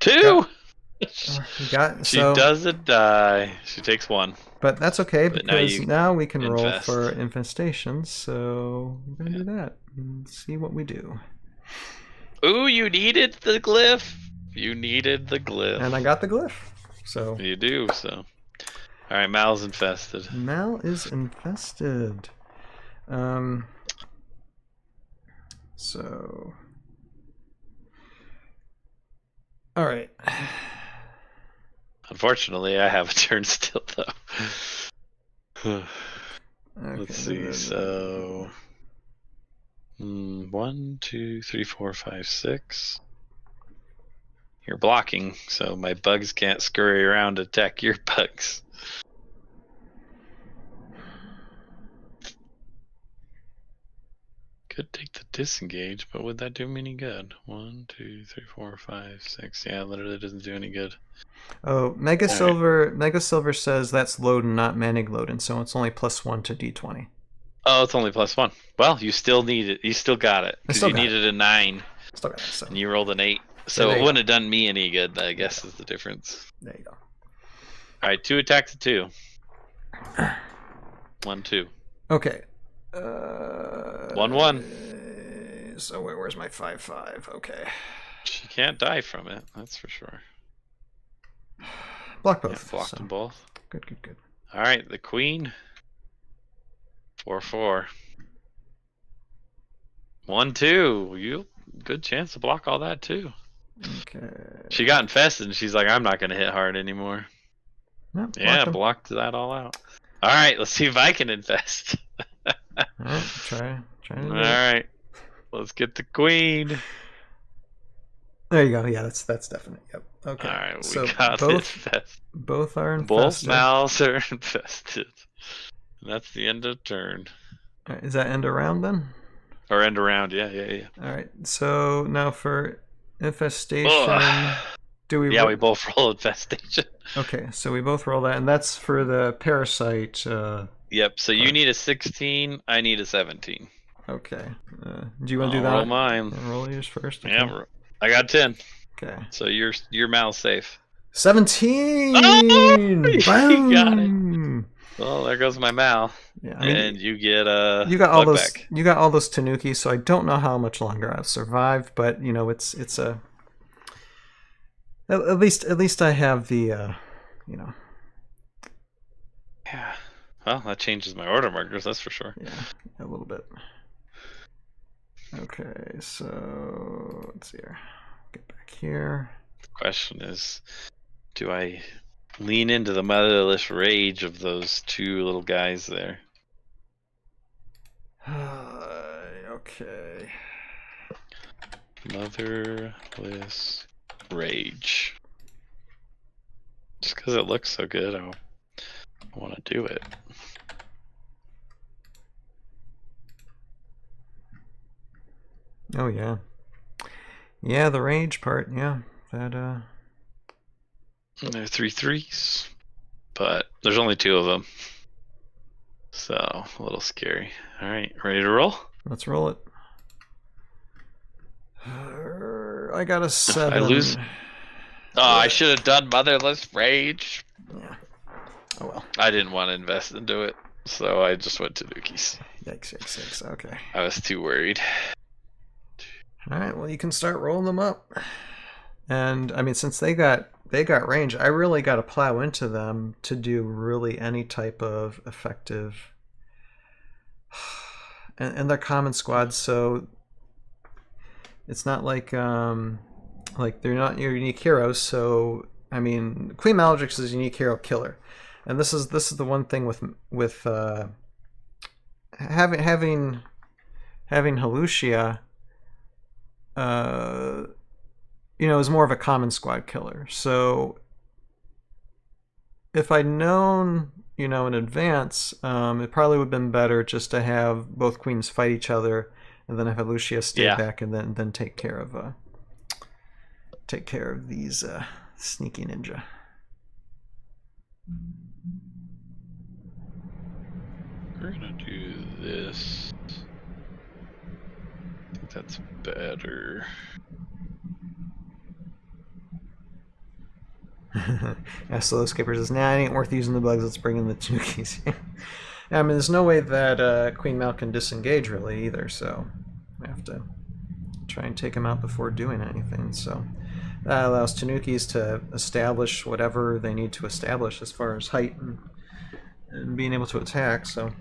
Speaker 10: 2. She doesn't die. She takes 1.
Speaker 3: But that's okay because now we can roll for infestations. So we're gonna do that and see what we do.
Speaker 10: Ooh, you needed the glyph.
Speaker 3: And I got the glyph. So
Speaker 10: you do. So. All right, Mal's infested.
Speaker 3: Mal is infested. So. All right.
Speaker 10: Unfortunately, I have a turn still, though.
Speaker 3: Okay.
Speaker 10: Let's see. So. 1, 2, 3, 4, 5, 6. You're blocking, so my bugs can't scurry around to attack your bugs. Could take the disengage, but would that do me any good? 1, 2, 3, 4, 5, 6. Yeah, literally doesn't do any good.
Speaker 3: Oh, Mega Silver says that's loading, not Manig loading, so it's only +1 to D20.
Speaker 10: Oh, it's only +1. Well, you still need it. You still got it. Because you needed a 9.
Speaker 3: Still got it, so.
Speaker 10: And you rolled an 8. So it wouldn't have done me any good, I guess, is the difference.
Speaker 3: There you go.
Speaker 10: Alright, 2 attacks at 2. 1, 2.
Speaker 3: Okay.
Speaker 10: 1, 1.
Speaker 3: So where's my 5, 5? Okay.
Speaker 10: She can't die from it, that's for sure.
Speaker 3: Block both.
Speaker 10: Blocked
Speaker 3: so.
Speaker 10: them both.
Speaker 3: Good, good, good.
Speaker 10: All right, the queen. 4/4. 1/2. You good chance to block all that too.
Speaker 3: Okay.
Speaker 10: She got infested, and she's like, I'm not gonna hit hard anymore.
Speaker 3: Nope,
Speaker 10: Yeah, blocked that all out. All right, let's see if I can infest.
Speaker 3: All right, try to do
Speaker 10: All
Speaker 3: it.
Speaker 10: right, let's get the queen.
Speaker 3: There you go. Yeah, that's definite. Yep. Okay.
Speaker 10: All right, we
Speaker 3: so
Speaker 10: got
Speaker 3: both are infested.
Speaker 10: Both mouths are infested. And that's the end of turn.
Speaker 3: All right, is that end around then?
Speaker 10: Or end around, yeah.
Speaker 3: All right. So now for infestation, do we?
Speaker 10: Yeah, we both roll infestation.
Speaker 3: Okay, so we both roll that, and that's for the parasite.
Speaker 10: Yep. So you need a 16. I need a 17.
Speaker 3: Okay. Do you want to do that?
Speaker 10: Roll mine.
Speaker 3: Roll yours first. Okay.
Speaker 10: Yeah, I got 10.
Speaker 3: Okay.
Speaker 10: So your mouth's safe.
Speaker 3: 17.
Speaker 10: Oh,
Speaker 3: Boom.
Speaker 10: you got it. Well, there goes my mouth.
Speaker 3: Yeah,
Speaker 10: and you get a.
Speaker 3: You got all those.
Speaker 10: Back.
Speaker 3: You got all those tanuki, so I don't know how much longer I've survived, but you know it's a. At least I have the, you know.
Speaker 10: Yeah. Well, that changes my order markers. That's for sure.
Speaker 3: Yeah, a little bit. Okay, so let's see here. Get back here.
Speaker 10: The question is, do I lean into the motherless rage of those two little guys there?
Speaker 3: Okay.
Speaker 10: Motherless rage. Just because it looks so good, I want to do it.
Speaker 3: Oh yeah. Yeah, the rage part, yeah. That
Speaker 10: And there are 3 3s, but there's only 2 of them. So, a little scary. Alright, ready to roll?
Speaker 3: Let's roll it. I got a 7.
Speaker 10: I lose. Oh, I should have done Motherless Rage.
Speaker 3: Yeah. Oh well.
Speaker 10: I didn't want to invest into it, so I just went to Nukies.
Speaker 3: Yikes. Okay.
Speaker 10: I was too worried.
Speaker 3: Alright, well you can start rolling them up. And I mean, since they got range, I really got to plow into them to do really any type of effective. And they're common squads, so it's not like they're not your unique heroes. So I mean, Queen Maledrix is a unique hero killer, and this is the one thing with having Halucia. You know, is more of a common squad killer. So if I'd known, you know, in advance, it probably would have been better just to have both queens fight each other, and then have Lucia stay back, and then take care of these sneaky ninja.
Speaker 10: We're gonna do this. I think that's better.
Speaker 3: Yeah, Slow Skipper says, nah, it ain't worth using the bugs, let's bring in the Tunukis. Yeah, I mean, there's no way that Queen Mal can disengage, really, either, so I have to try and take him out before doing anything, so that allows Tanukis to establish whatever they need to establish as far as height and being able to attack, so...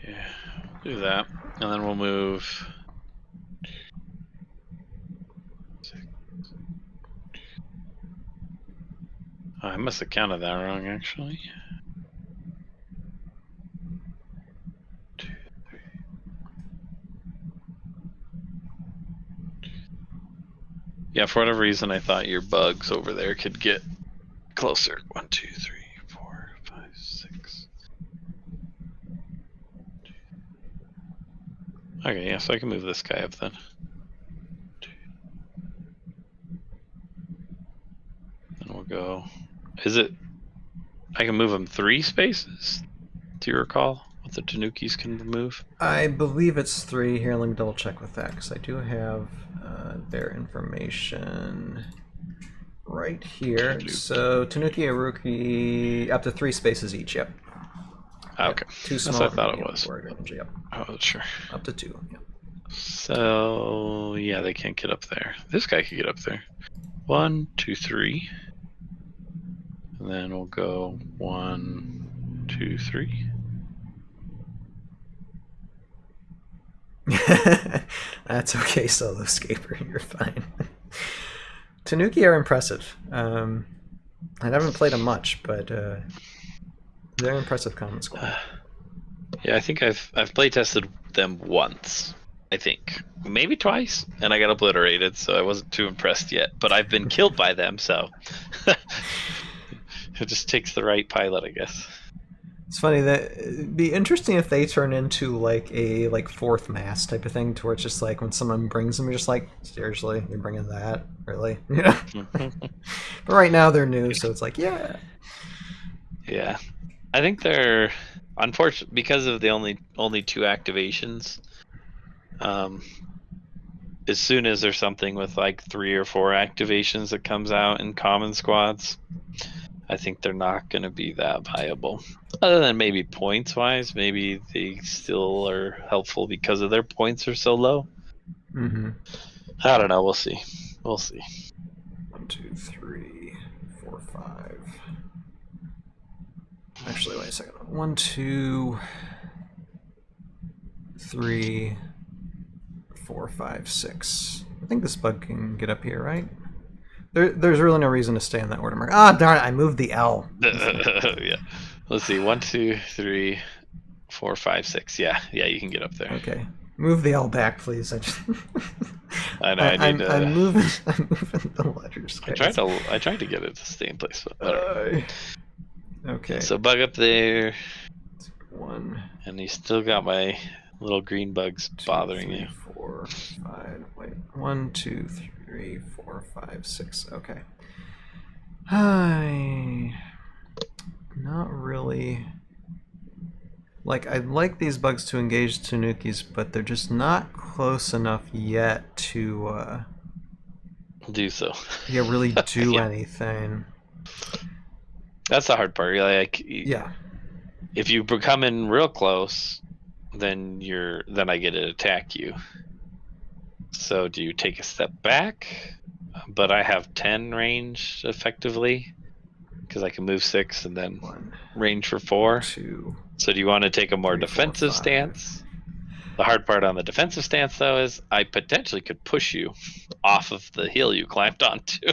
Speaker 10: Yeah, we'll do that, and then we'll move... Oh, I must have counted that wrong, actually. 2, 3. Yeah, for whatever reason, I thought your bugs over there could get closer. 1, 2, 3, 4, 5, 6. Okay, yeah, so I can move this guy up then. And we'll go. Is it? I can move them 3 spaces? Do you recall what the Tanukis can move?
Speaker 3: I believe it's 3. Here, let me double check with that, because I do have their information right here. So Tanuki, Aruki, up to 3 spaces each, yep.
Speaker 10: Okay.
Speaker 3: Yep. 2 small.
Speaker 10: That's what I thought it was.
Speaker 3: Yep.
Speaker 10: Oh, sure.
Speaker 3: Up to 2, yep.
Speaker 10: So yeah, they can't get up there. This guy could get up there. 1, 2, 3. And then we'll go 1, 2, 3.
Speaker 3: That's okay, Solo Scaper. You're fine. Tanuki are impressive. I haven't played them much, but they're impressive common squad.
Speaker 10: Yeah, I think I've play tested them once. I think maybe twice, and I got obliterated, so I wasn't too impressed yet. But I've been killed by them, so it just takes the right pilot, I guess.
Speaker 3: It's funny that it'd be interesting if they turn into like a fourth mass type of thing, to where it's just like when someone brings them, you're just like, seriously, you're bringing that, really? You know. But right now they're new, so it's like, yeah.
Speaker 10: Yeah, I think they're unfortunate because of the only 2 activations. As soon as there's something with like 3 or 4 activations that comes out in common squads, I think they're not going to be that viable. Other than maybe points wise, maybe they still are helpful because of their points are so low.
Speaker 3: Mm-hmm.
Speaker 10: I don't know. We'll see. We'll see.
Speaker 3: 1, 2, 3, 4, 5. Actually, wait a second. 1, 2, 3, 4, 5, 6. I think this bug can get up here, right? There's really no reason to stay in that order mark. Ah, darn it! I moved the L.
Speaker 10: Yeah. Let's see. 1, 2, 3, 4, 5, 6. Yeah, you can get up there.
Speaker 3: Okay. Move the L back, please.
Speaker 10: I know.
Speaker 3: I'm moving the letters.
Speaker 10: I tried to get it to stay in place, but
Speaker 3: okay.
Speaker 10: So bug up there.
Speaker 3: 1.
Speaker 10: And you still got my little green bugs
Speaker 3: 2,
Speaker 10: bothering
Speaker 3: 3,
Speaker 10: you.
Speaker 3: 4, 5. Wait. 1, 2, 3, 4, 5, 6. Okay. Not really. Like, I'd like these bugs to engage Tanukis, but they're just not close enough yet to
Speaker 10: do so.
Speaker 3: Yeah, really do anything.
Speaker 10: That's the hard part. You're like,
Speaker 3: yeah.
Speaker 10: If you come in real close, then I get to attack you. So do you take a step back? But I have 10 range effectively, because I can move 6 and then
Speaker 3: 1,
Speaker 10: range for 4.
Speaker 3: 2.
Speaker 10: So do you want to take a more
Speaker 3: 3, 4,
Speaker 10: defensive
Speaker 3: 5.
Speaker 10: stance? The hard part on the defensive stance, though, is I potentially could push you off of the hill you climbed onto.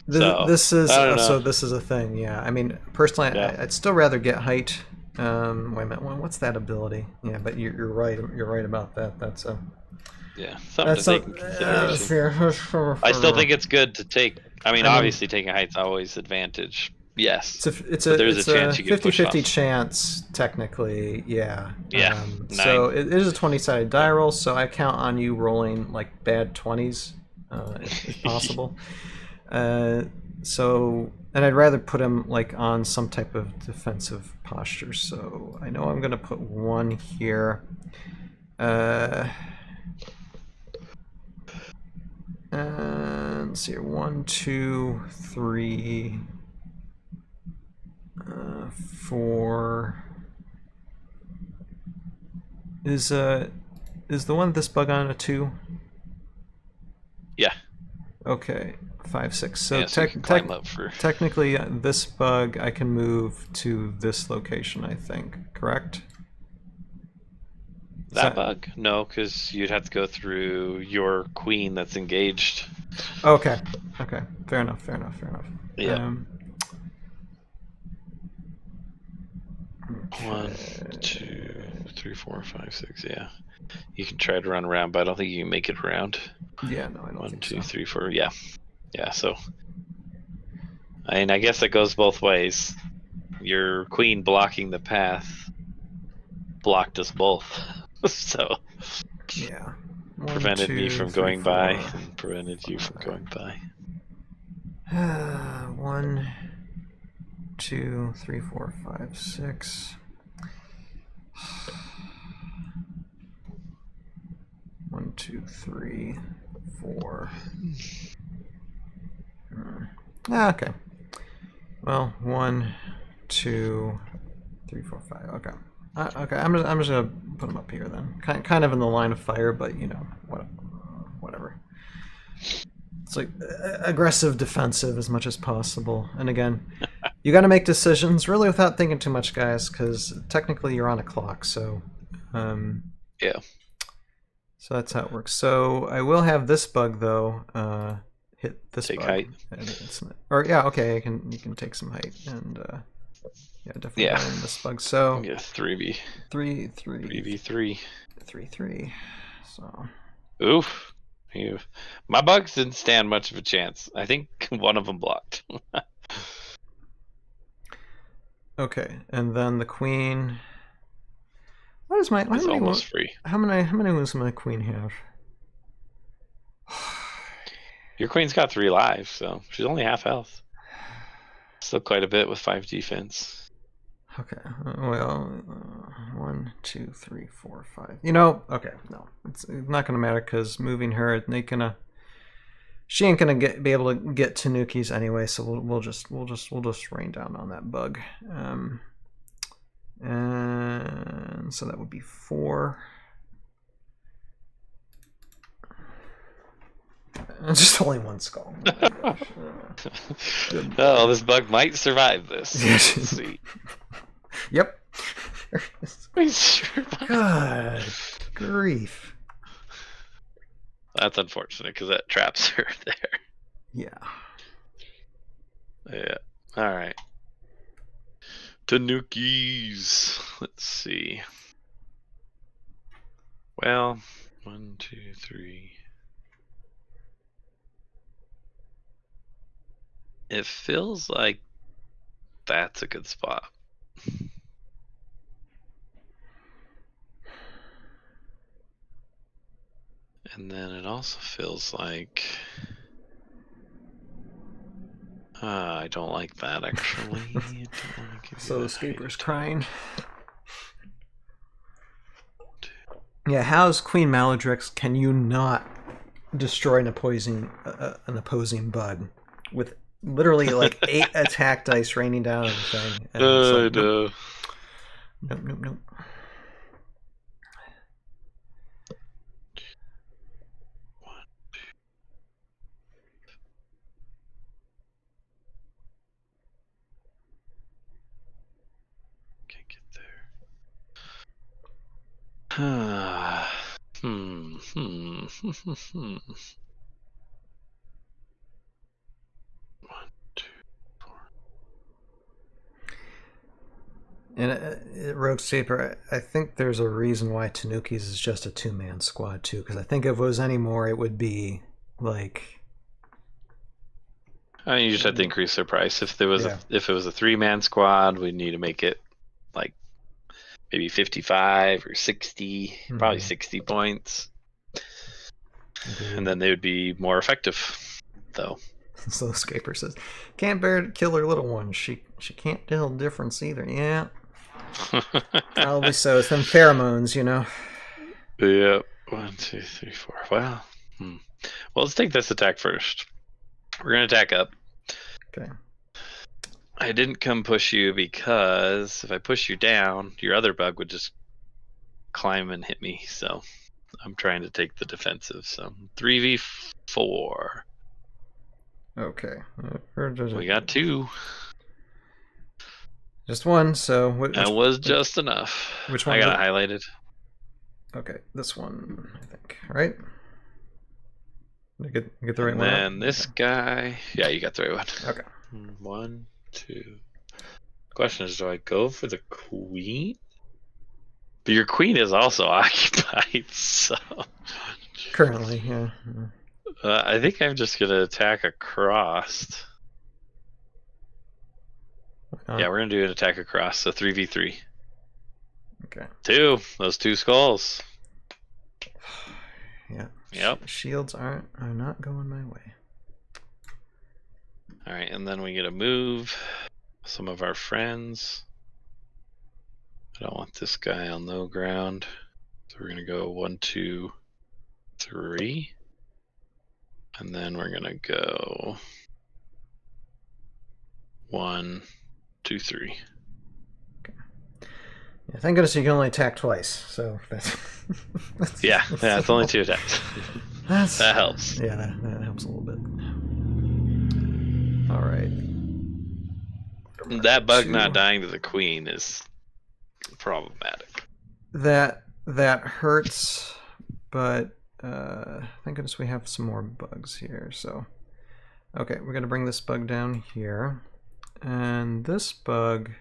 Speaker 3: This is a thing. Yeah, I mean, personally, yeah. I'd still rather get height. Wait a minute, what's that ability? Yeah, but you're right. You're right about that. That's a
Speaker 10: something to take into consideration. I still think it's good to take. I mean, obviously, taking height's always advantage. Yes,
Speaker 3: it's a 50-50 chance technically. Yeah.
Speaker 10: Yeah.
Speaker 3: So it is a 20-sided die roll. So I count on you rolling like bad 20s, if possible. So, and I'd rather put him like on some type of defensive posture. So I know I'm gonna put 1 here. And let's see here. 1, 2, 3, 4. Is the one this bug on a 2?
Speaker 10: Yeah.
Speaker 3: Okay. 5, 6. So,
Speaker 10: yeah, so
Speaker 3: technically, this bug I can move to this location, I think. Correct?
Speaker 10: That bug? No, because you'd have to go through your queen that's engaged.
Speaker 3: Okay. Okay. Fair enough.
Speaker 10: Yeah. 1, 2, 3, 4, 5, 6. Yeah. You can try to run around, but I don't think you can make it around.
Speaker 3: Yeah, no, I don't
Speaker 10: 1,
Speaker 3: think
Speaker 10: 2,
Speaker 3: so.
Speaker 10: 3, 4. Yeah. Yeah, so I mean, I guess it goes both ways. Your queen blocking the path blocked us both. So
Speaker 3: yeah.
Speaker 10: Prevented me from going by and prevented you from going by.
Speaker 3: 1, 2, 3, 4, 5, 6. 1, 2, 3, 4. Okay. Well, 1, 2, 3, 4, 5. Okay. Okay, I'm just gonna put them up here then. Kind of in the line of fire, but you know, whatever. It's like aggressive, defensive as much as possible. And again, you got to make decisions really without thinking too much, guys, because technically you're on a clock. So,
Speaker 10: yeah.
Speaker 3: So that's how it works. So I will have this bug though. Hit this
Speaker 10: take
Speaker 3: bug.
Speaker 10: height.
Speaker 3: Or yeah, okay, you can take some height and yeah, definitely in this bug. So
Speaker 10: yeah, 3v.
Speaker 3: 3v3. So.
Speaker 10: Oof. My bugs didn't stand much of a chance. I think one of them blocked.
Speaker 3: Okay, and then the queen. What is my?
Speaker 10: It's almost free.
Speaker 3: How many moves does my queen have?
Speaker 10: Your queen's got 3 lives, so she's only half health. Still quite a bit with 5 defense.
Speaker 3: Okay, well, 1, 2, 3, 4, 5. You know, okay, no, it's not gonna matter because moving her, she ain't gonna be able to get Tanukis anyway. So we'll just rain down on that bug. And so that would be 4. Just only 1 skull.
Speaker 10: Oh, this bug might survive this. Let's see.
Speaker 3: Yep. God grief.
Speaker 10: That's unfortunate because that traps her there.
Speaker 3: Yeah.
Speaker 10: Yeah. All right. Tanukis. Let's see. Well, 1, 2, 3. It feels like that's a good spot. And then it also feels like I don't like that actually.
Speaker 3: So the Escaper's crying. Yeah, how's Queen Maladrix can you not destroy an opposing bug with literally like 8 attack dice raining down on the thing? And it's like, nope. Nope.
Speaker 10: Hmm. 1, 2, 4.
Speaker 3: And Rogue Saber, I think there's a reason why Tanukis is just a 2-man squad too, because I think if it was any more, it would be like.
Speaker 10: I mean, you just have to increase their price. If it was a 3-man squad, we'd need to make it like maybe 55 or 60, probably 60 points. And then they would be more effective, though.
Speaker 3: So Escaper says, "Can't bear to kill her little one. She can't tell the difference either." Yeah, probably so. It's them pheromones, you know.
Speaker 10: Yep. 1, 2, 3, 4. Well, well, let's take this attack first. We're gonna attack up.
Speaker 3: Okay.
Speaker 10: I didn't come push you because if I push you down, your other bug would just climb and hit me. So I'm trying to take the defensive. So 3v4.
Speaker 3: Okay.
Speaker 10: We got 2.
Speaker 3: Just 1. So
Speaker 10: that was just enough.
Speaker 3: Which one?
Speaker 10: I got it highlighted.
Speaker 3: Okay, this one, I think. All right. Did I get the right one?
Speaker 10: And this guy. Yeah, you got the right one.
Speaker 3: Okay.
Speaker 10: 1, 2. Question is, do I go for the queen? But your queen is also occupied, so.
Speaker 3: Currently, yeah.
Speaker 10: I think I'm just gonna attack across. Yeah, we're gonna do an attack across, so 3v3.
Speaker 3: Okay.
Speaker 10: 2. Those 2 skulls.
Speaker 3: Yeah.
Speaker 10: Yep.
Speaker 3: Shields are not going my way.
Speaker 10: All right, and then we get to move some of our friends. I don't want this guy on low ground, so we're gonna go 1, 2, 3, and then we're gonna go 1, 2, 3.
Speaker 3: Okay. Yeah, thank goodness you can only attack twice. So that's
Speaker 10: Yeah, it's only 2 attacks. That helps.
Speaker 3: Yeah, that helps a little bit. All right.
Speaker 10: That bug not dying to the queen is problematic.
Speaker 3: That hurts, but thank goodness we have some more bugs here. So, okay, we're gonna bring this bug down here, and this bug.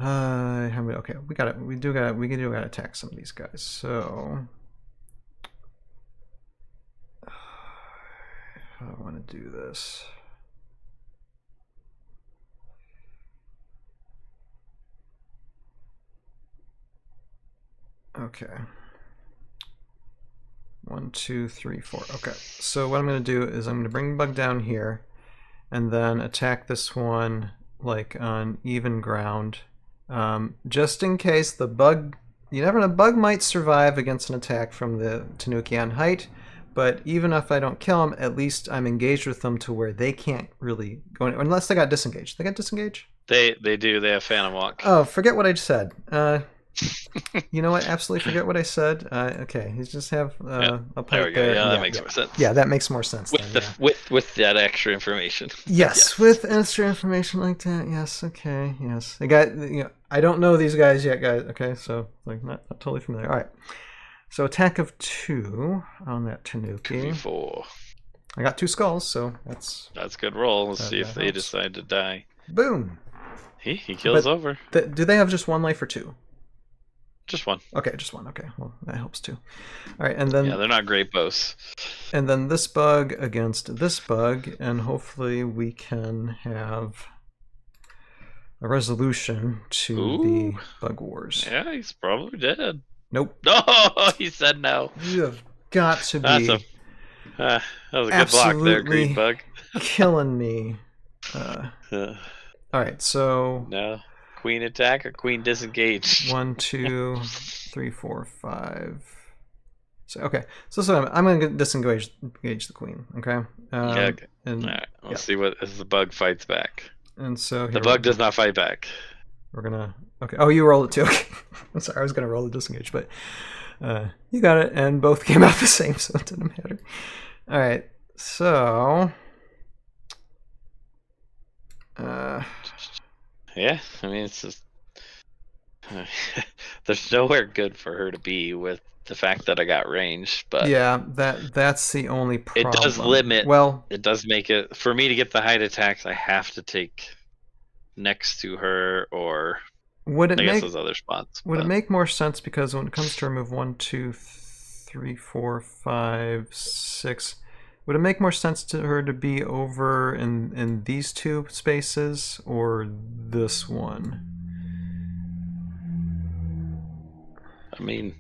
Speaker 3: Okay, we do got to attack some of these guys. So, how do I want to do this? Okay. 1, 2, 3, 4. Okay. So what I'm going to do is I'm going to bring the bug down here, and then attack this one like on even ground, just in case the bug. You never know. Bug might survive against an attack from the Tanuki on height, but even if I don't kill them, at least I'm engaged with them to where they can't really go in, unless they got disengaged. They got disengaged?
Speaker 10: They do. They have Phantom Walk.
Speaker 3: Oh, forget what I just said. You know what? Absolutely forget what I said. Okay, he's just have a pipe
Speaker 10: there we go.
Speaker 3: there.
Speaker 10: Yeah, that makes more sense.
Speaker 3: Yeah, that makes more sense.
Speaker 10: With
Speaker 3: then,
Speaker 10: with that extra information.
Speaker 3: Yes, with extra information like that. Yes. Okay. Yes. The guy. I don't know these guys yet, guys. Okay, so like not totally familiar. All right. So attack of 2 on that Tanuki.
Speaker 10: 2v4.
Speaker 3: I got 2 skulls, so that's
Speaker 10: a good roll. Let's see if
Speaker 3: helps.
Speaker 10: they decide to die.
Speaker 3: Boom.
Speaker 10: He kills over.
Speaker 3: Do they have just 1 life or 2?
Speaker 10: Just 1.
Speaker 3: Okay, just 1. Okay, well that helps too. All right, and then
Speaker 10: they're not great bows.
Speaker 3: And then this bug against this bug, and hopefully we can have a resolution to the bug wars.
Speaker 10: Yeah, he's probably dead.
Speaker 3: Nope.
Speaker 10: No, he said no.
Speaker 3: You have got to be.
Speaker 10: That was a good block there, green bug.
Speaker 3: Killing me. All right, so
Speaker 10: no. Queen attack or queen disengage?
Speaker 3: 1, 2, 3, 4, 5. So okay, so I'm going to disengage the queen. Okay.
Speaker 10: Okay.
Speaker 3: And
Speaker 10: all right. Let's see what if the bug fights back.
Speaker 3: And so
Speaker 10: the bug does not fight back.
Speaker 3: We're gonna. Okay. Oh, you rolled it too. Okay. I'm sorry. I was gonna roll the disengage, but you got it, and both came out the same, so it didn't matter. All right. So.
Speaker 10: Yeah, I mean it's just there's nowhere good for her to be with the fact that I got range, but
Speaker 3: yeah, that's the only problem.
Speaker 10: It does limit.
Speaker 3: Well,
Speaker 10: it does make it for me to get the height attacks. I have to take next to her, or
Speaker 3: would it
Speaker 10: I guess those other spots.
Speaker 3: Would it make more sense because when it comes to remove 1, 2, 3, 4, 5, 6? Would it make more sense to her to be over in these 2 spaces or this one?
Speaker 10: I mean,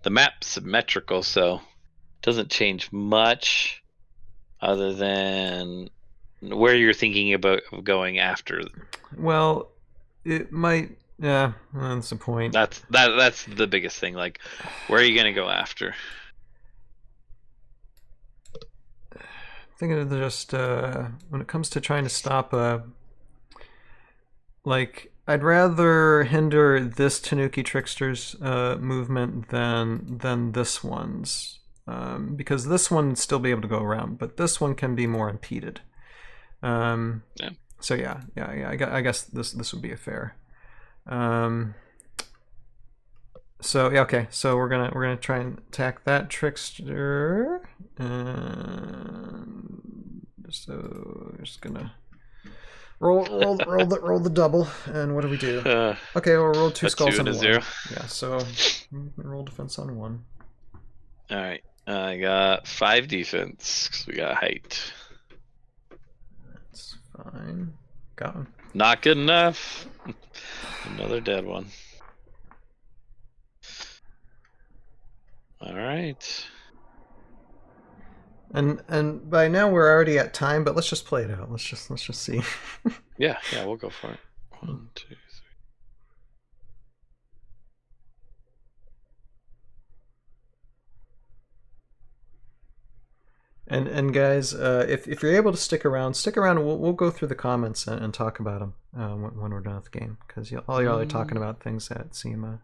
Speaker 10: the map's symmetrical, so it doesn't change much other than where you're thinking about going after.
Speaker 3: Well, it might. Yeah, that's the point.
Speaker 10: That's the biggest thing. Like, where are you going to go after?
Speaker 3: Thinking of just when it comes to trying to stop I'd rather hinder this Tanuki Trickster's movement than this one's, because this one would still be able to go around, but this one can be more impeded. Yeah. So yeah. I guess this would be a fair. So yeah, okay. So we're gonna try and attack that Trickster, and so just gonna roll the double. And what do we do? Okay, we'll roll 2 skulls and 1. 0. Yeah. So roll defense on 1.
Speaker 10: All right. I got 5 defense because we got height.
Speaker 3: That's fine. Got him.
Speaker 10: Not good enough. Another dead one. All right.
Speaker 3: And by now we're already at time, but let's just play it out. Let's just see.
Speaker 10: Yeah, we'll go for it. 1, 2, 3.
Speaker 3: And guys, if you're able to stick around. We'll go through the comments and talk about them when we're done with the game, because all y'all are talking about things that seem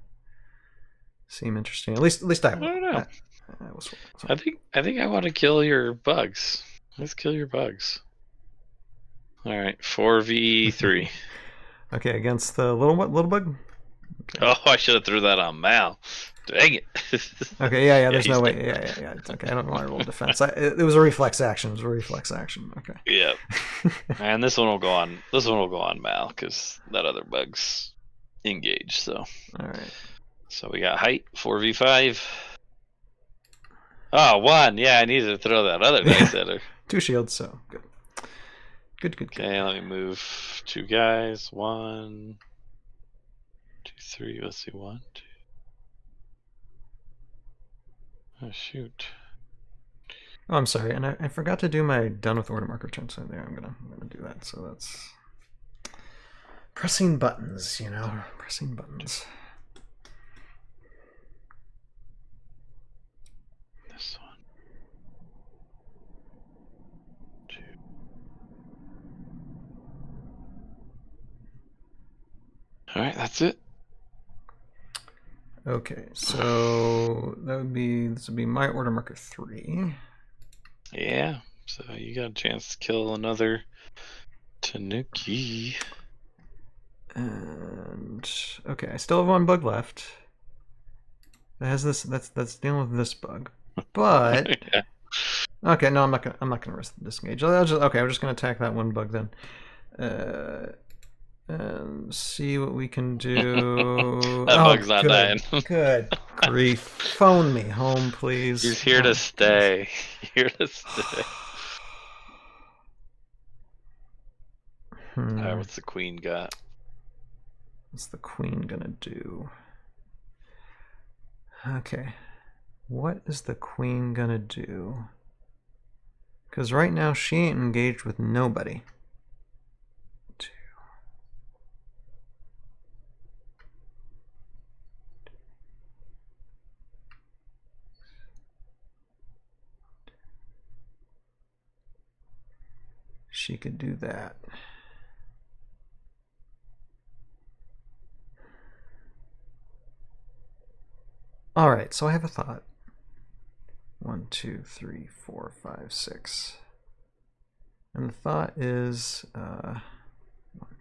Speaker 3: interesting. At least I
Speaker 10: don't know. I think I want to kill your bugs. Let's kill your bugs. All right, 4v3.
Speaker 3: Okay, against the little bug. Okay.
Speaker 10: Oh, I should have threw that on Mal. Dang it.
Speaker 3: Okay, yeah. There's no way. Yeah. It's okay. I don't want to roll defense. It was a reflex action. Okay.
Speaker 10: Yeah. And this one will go on. This one will go on Mal because that other bug's engaged. So.
Speaker 3: All right.
Speaker 10: So we got height 4v5. Oh, 1. Yeah, I needed to throw that other dice at her.
Speaker 3: 2 shields. So good. Good.
Speaker 10: Okay, let me move 2 guys. 1, 2, 3. Let's see, 1, 2. Oh shoot!
Speaker 3: Oh, I'm sorry, and I forgot to do my done with order marker turn. So there, I'm gonna do that. So that's pressing buttons, pressing buttons.
Speaker 10: This one. 2. All right, that's it.
Speaker 3: Okay, so this would be my order marker 3.
Speaker 10: Yeah, so you got a chance to kill another Tanuki.
Speaker 3: And okay, I still have 1 bug left. That has this. That's dealing with this bug. But
Speaker 10: Yeah.
Speaker 3: Okay, no, I'm not gonna risk the disengage. I'm just gonna attack that 1 bug then. And see what we can do.
Speaker 10: That bug's not dying.
Speaker 3: Good grief. Phone me home, please.
Speaker 10: He's here to stay. Here to stay. Alright, what's the queen got?
Speaker 3: What's the queen gonna do? Okay. What is the queen gonna do? Because right now she ain't engaged with nobody. She could do that. All right, so I have a thought. 1, 2, 3, 4, 5, 6. And the thought is 1,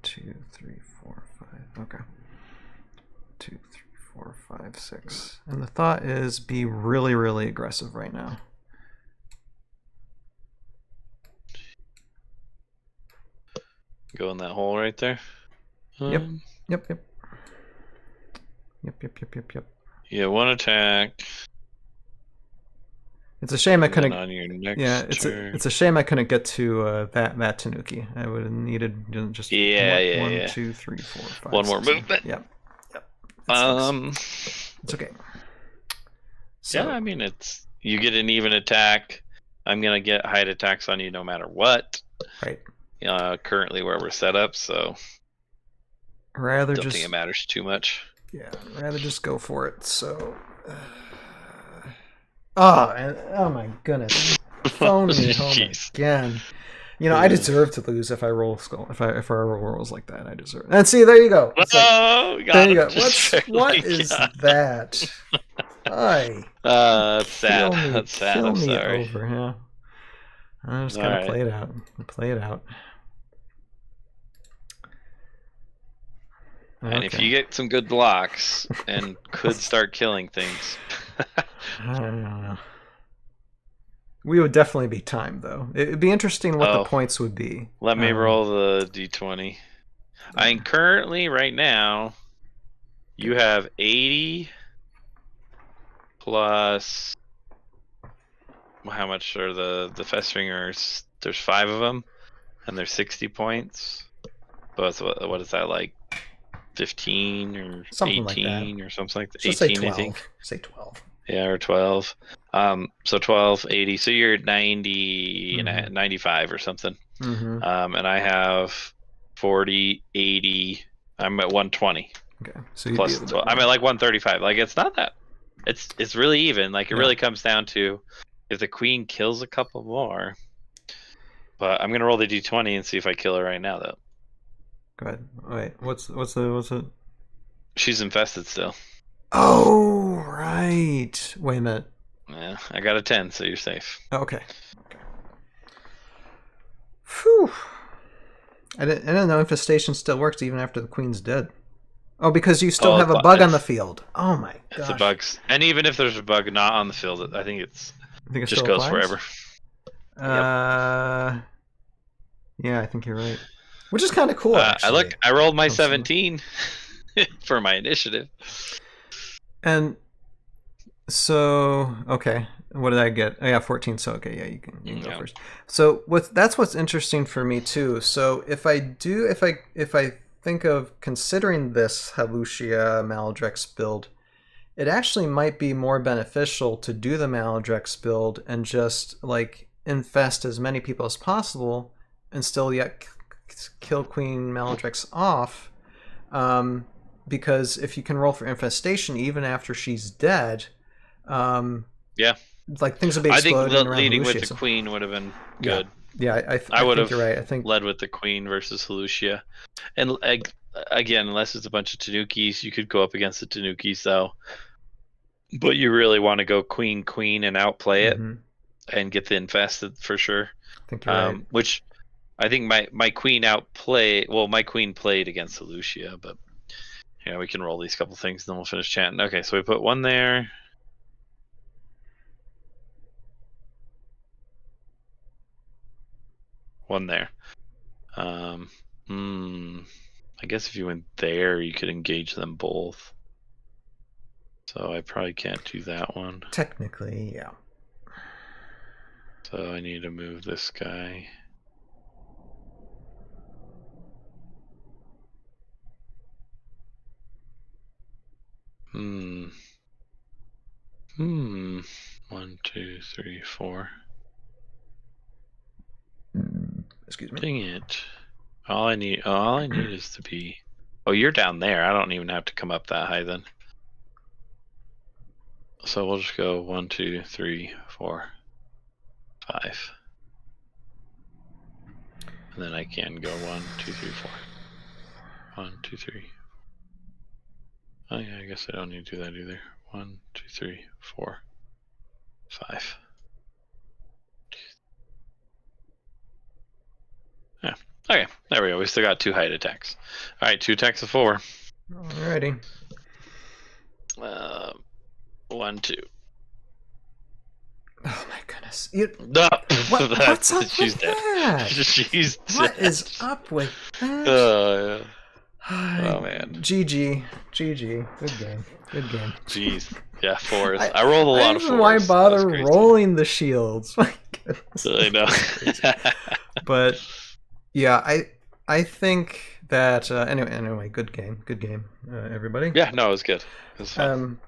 Speaker 3: 2, 3, 4, 5. Okay. 2, 3, 4, 5, 6. And the thought is be really, really aggressive right now.
Speaker 10: Go in that hole right there.
Speaker 3: Yep.
Speaker 10: Yeah, 1 attack.
Speaker 3: It's a shame I couldn't.
Speaker 10: On your next
Speaker 3: turn. It's a shame I couldn't get to that Tanuki. I would have needed just 1, 2, 3, 4, 5.
Speaker 10: 1 more movement.
Speaker 3: Yep. It's okay. So,
Speaker 10: yeah, I mean you get an even attack. I'm gonna get height attacks on you no matter what.
Speaker 3: Right.
Speaker 10: Currently where we're set up, so
Speaker 3: don't
Speaker 10: think it matters too much.
Speaker 3: Yeah, rather just go for it. So, oh my goodness, phone me home again. I deserve to lose if I roll if I roll rolls like that. I deserve. And see, there you go. There you go. What is that?
Speaker 10: That's sad. That's sad. I'm sorry.
Speaker 3: Over, yeah. I'm just gonna play it out. Play it out.
Speaker 10: And if you get some good blocks and could start killing things.
Speaker 3: I don't know. We would definitely be timed, though. It'd be interesting what the points would be.
Speaker 10: Let me roll the d20. I mean, currently, right now, you have 80 plus... How much are the Festringers? There's 5 of them, and there's 60 points. So what is that, like 15 or something 18 like or something like that? 18, I think.
Speaker 3: Say 12.
Speaker 10: Yeah, or 12. So 12, 80. So you're at 90 and 95 or something. And I have 40, 80. I'm at 120.
Speaker 3: Okay. So
Speaker 10: plus I'm at like 135. Like it's not that. It's really even. Like it really comes down to if the queen kills a couple more. But I'm gonna roll the d20 and see if I kill her right now, though.
Speaker 3: Go ahead. Wait, what's it?
Speaker 10: She's infested still.
Speaker 3: Oh, right. Wait a minute.
Speaker 10: Yeah, I got a 10, so you're safe.
Speaker 3: Okay. Phew. I didn't know infestation still works even after the queen's dead. Oh, because you still have a bug on the field. Oh my gosh.
Speaker 10: It's a bug. And even if there's a bug not on the field, I think it just goes forever.
Speaker 3: Yeah, I think you're right. Which is kind of cool, actually.
Speaker 10: I rolled my 17 for my initiative.
Speaker 3: And so, okay, what did I get? Oh, yeah, 14. So, okay, yeah, you can go first. So, that's what's interesting for me too. So, if I think of considering this Halucia Maladrex build, it actually might be more beneficial to do the Maladrex build and just like infest as many people as possible and still yet kill Queen Maladrex off. Because if you can roll for infestation even after she's dead, like things will be exploding around
Speaker 10: leading
Speaker 3: Halucia,
Speaker 10: with the queen would have been good.
Speaker 3: Yeah, I would have. You're right. I think
Speaker 10: led with the queen versus Halucia, and again, unless it's a bunch of Tanukis, you could go up against the Tanukis though. But you really want to go queen and outplay it and get the infested for sure.
Speaker 3: I think you're right.
Speaker 10: Which I think my queen my queen played against Halucia, but yeah, we can roll these couple things and then we'll finish chatting. Okay, so we put one there. One there. I guess if you went there, you could engage them both. So I probably can't do that one.
Speaker 3: Technically, yeah.
Speaker 10: So I need to move this guy. One, two, three, four.
Speaker 3: Excuse me.
Speaker 10: Dang it. All I need is to be... Oh, you're down there. I don't even have to come up that high then. So we'll just go 1, 2, 3, 4, 5. And then I can go 1, 2, 3, 4. 1, 2, 3. Oh yeah, I guess I don't need to do that either. 1, 2, 3, 4, 5. Yeah. Okay. There we go. We still got 2 height attacks. All right. 2 attacks of 4.
Speaker 3: Alrighty.
Speaker 10: 1, 2.
Speaker 3: Oh my goodness!
Speaker 10: What's
Speaker 3: up with that? What is up with that?
Speaker 10: Oh man.
Speaker 3: GG. Good game.
Speaker 10: Jeez. Yeah, 4s. I rolled a lot of 4s.
Speaker 3: Why bother rolling the shields? My goodness.
Speaker 10: I know.
Speaker 3: But yeah, I think that anyway, good game, everybody.
Speaker 10: Yeah, no, it was good. It was fun.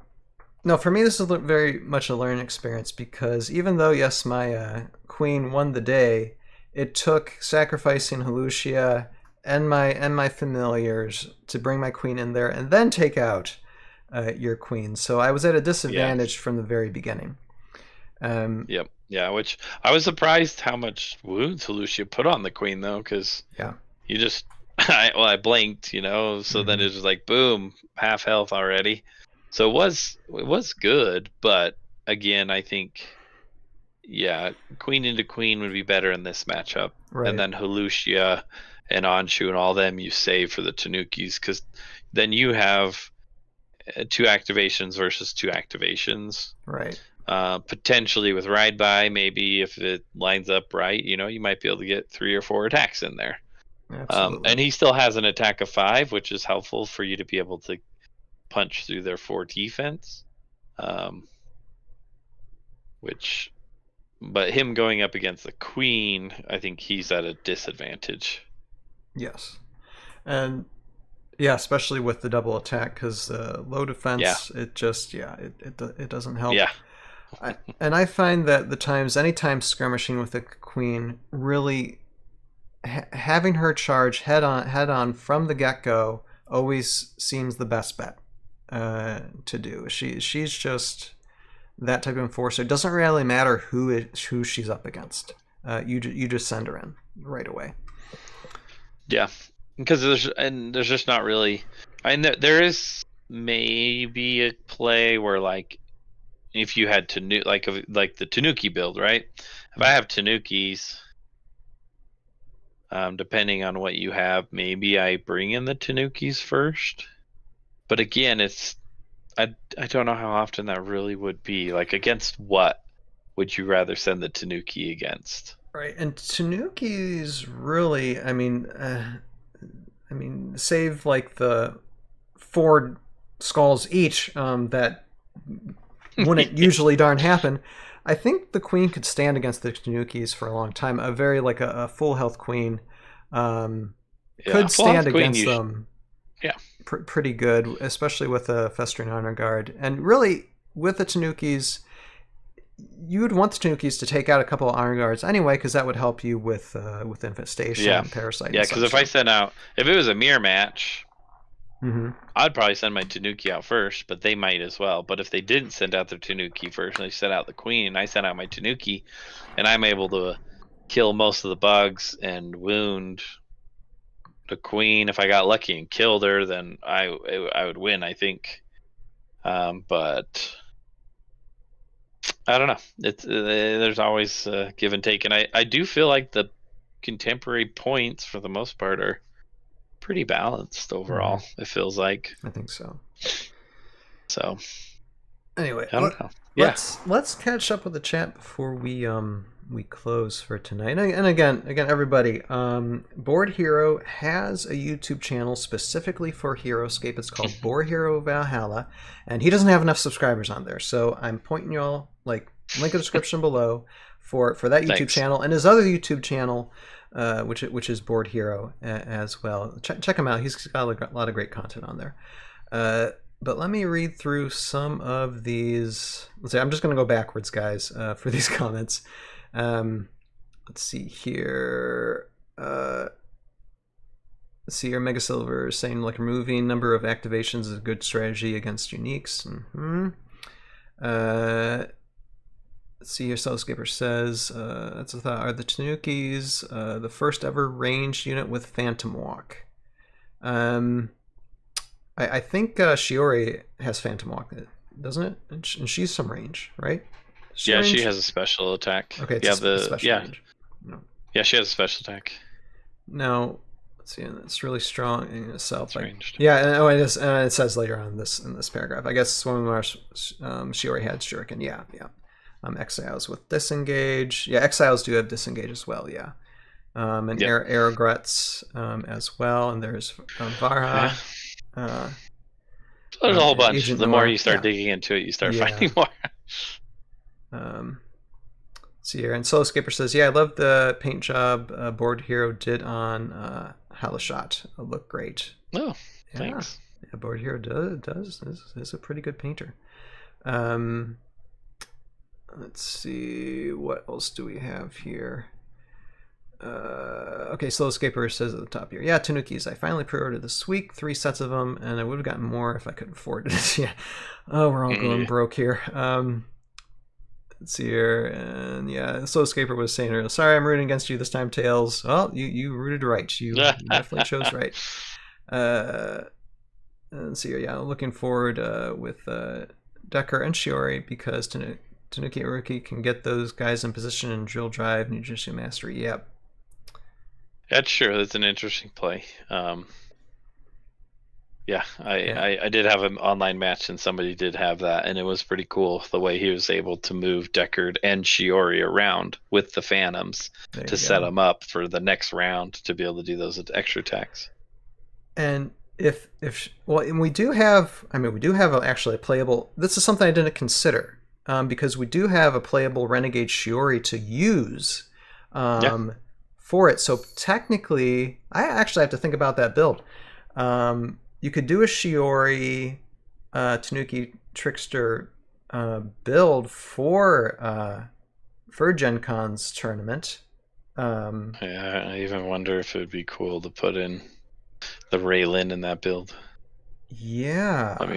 Speaker 3: No, for me this is very much a learning experience because even though yes, my queen won the day, it took sacrificing Halucia and my familiars to bring my queen in there and then take out your queen. So I was at a disadvantage from the very beginning.
Speaker 10: Yep. Yeah, which I was surprised how much wounds Halucia put on the queen though, because you just I blinked, so then it was like boom, half health already. So it was good, but again, I think queen into queen would be better in this matchup, and then Halucia and Anshu and all them you save for the Tanukis, because then you have 2 activations versus 2 activations,
Speaker 3: right?
Speaker 10: Potentially with ride by, maybe if it lines up right, you might be able to get 3 or 4 attacks in there. And he still has an attack of 5, which is helpful for you to be able to punch through their 4 defense. But him going up against the queen, I think he's at a disadvantage.
Speaker 3: Yes, and especially with the double attack, because low defense, it just it doesn't help.
Speaker 10: Yeah.
Speaker 3: And I find that anytime skirmishing with a queen, really having her charge head on from the get-go always seems the best bet to do. She's just that type of enforcer, it doesn't really matter who she's up against. You just send her in right away.
Speaker 10: Yeah, because there's just not really. There is maybe a play where like if you had like the Tanuki build, right? If I have Tanukis, depending on what you have, maybe I bring in the Tanukis first. But again, I don't know how often that really would be. Like, against what would you rather send the Tanuki against?
Speaker 3: Right, and Tanukis really, I mean, save like the 4 skulls each that wouldn't usually darn happen. I think the queen could stand against the Tanukis for a long time. A very like a full health queen could stand against them.
Speaker 10: Yeah,
Speaker 3: pretty good, especially with a Festering Honor Guard. And really, with the Tanukis, you would want the Tanukis to take out a couple of Honor Guards anyway, because that would help you with infestation and parasite.
Speaker 10: Yeah, because if it was a mirror match, I'd probably send my Tanuki out first, but they might as well. But if they didn't send out their Tanuki first, and they sent out the queen, and I sent out my Tanuki, and I'm able to kill most of the bugs and wound the queen, if I got lucky and killed her, then I would win, I think. But I don't know. There's always give and take, and I do feel like the contemporary points for the most part are pretty balanced overall. It feels like.
Speaker 3: I think so.
Speaker 10: So
Speaker 3: anyway,
Speaker 10: I don't know.
Speaker 3: Let's catch up with the chat before we close for tonight. And again, everybody, Board Hero has a YouTube channel specifically for Heroscape. It's called Board Hero Valhalla, and he doesn't have enough subscribers on there, so I'm pointing you all link in the description below for that YouTube channel and his other YouTube channel, which is Board Hero as well. Check him out. He's got a lot of great content on there. But let me read through some of these. Let's see, I'm just going to go backwards, guys, for these comments. Let's see here. Let's see here. Mega Silver saying like removing number of activations is a good strategy against uniques. Let's see here. Soulscaper says that's a thought. Are the Tanukis the first ever ranged unit with Phantom Walk? I think Shiori has Phantom Walk, doesn't it? And she's some range, right?
Speaker 10: She has a special attack.
Speaker 3: Okay, it's range. No.
Speaker 10: Yeah, she has a special attack.
Speaker 3: Now, let's see, it's really strong in itself.
Speaker 10: Ranged.
Speaker 3: Yeah, it is. And it says later on in this paragraph. I guess Swimmers, Shiori had Shuriken. Yeah. Exiles with disengage. Yeah, Exiles do have disengage as well. Yeah. And Aerogruts as well. And there's Varha.
Speaker 10: There's a whole bunch. The more you start digging into it, you start finding more.
Speaker 3: See here, and Soulscaper says, "Yeah, I love the paint job Board Hero did on Halashot. It looked great."
Speaker 10: Oh, thanks.
Speaker 3: Yeah, Board Hero does is a pretty good painter. Let's see, what else do we have here? Okay, Soulscaper says at the top here, yeah, Tanukis. I finally pre-ordered this week, 3 sets of them, and I would have gotten more if I could afford it. Yeah. Oh, we're all going broke here. Let's see here, and yeah, Soulscaper was saying earlier, sorry, I'm rooting against you this time, Tails. Well, you rooted right. You definitely chose right. And see here, yeah, looking forward with Decker and Shiori because Tanuki Uruki can get those guys in position and drill drive Ninjutsu Mastery. Yep.
Speaker 10: That's true. That's an interesting play. I did have an online match and somebody did have that, and it was pretty cool the way he was able to move Deckard and Shiori around with the Phantoms to set them up for the next round to be able to do those extra attacks.
Speaker 3: And and we do have actually a playable. This is something I didn't consider because we do have a playable Renegade Shiori to use. For it, so technically, I actually have to think about that build. You could do a Shiori Tanuki Trickster build for GenCon's tournament.
Speaker 10: I even wonder if it would be cool to put in the Raylan in that build.
Speaker 3: Yeah.
Speaker 10: Let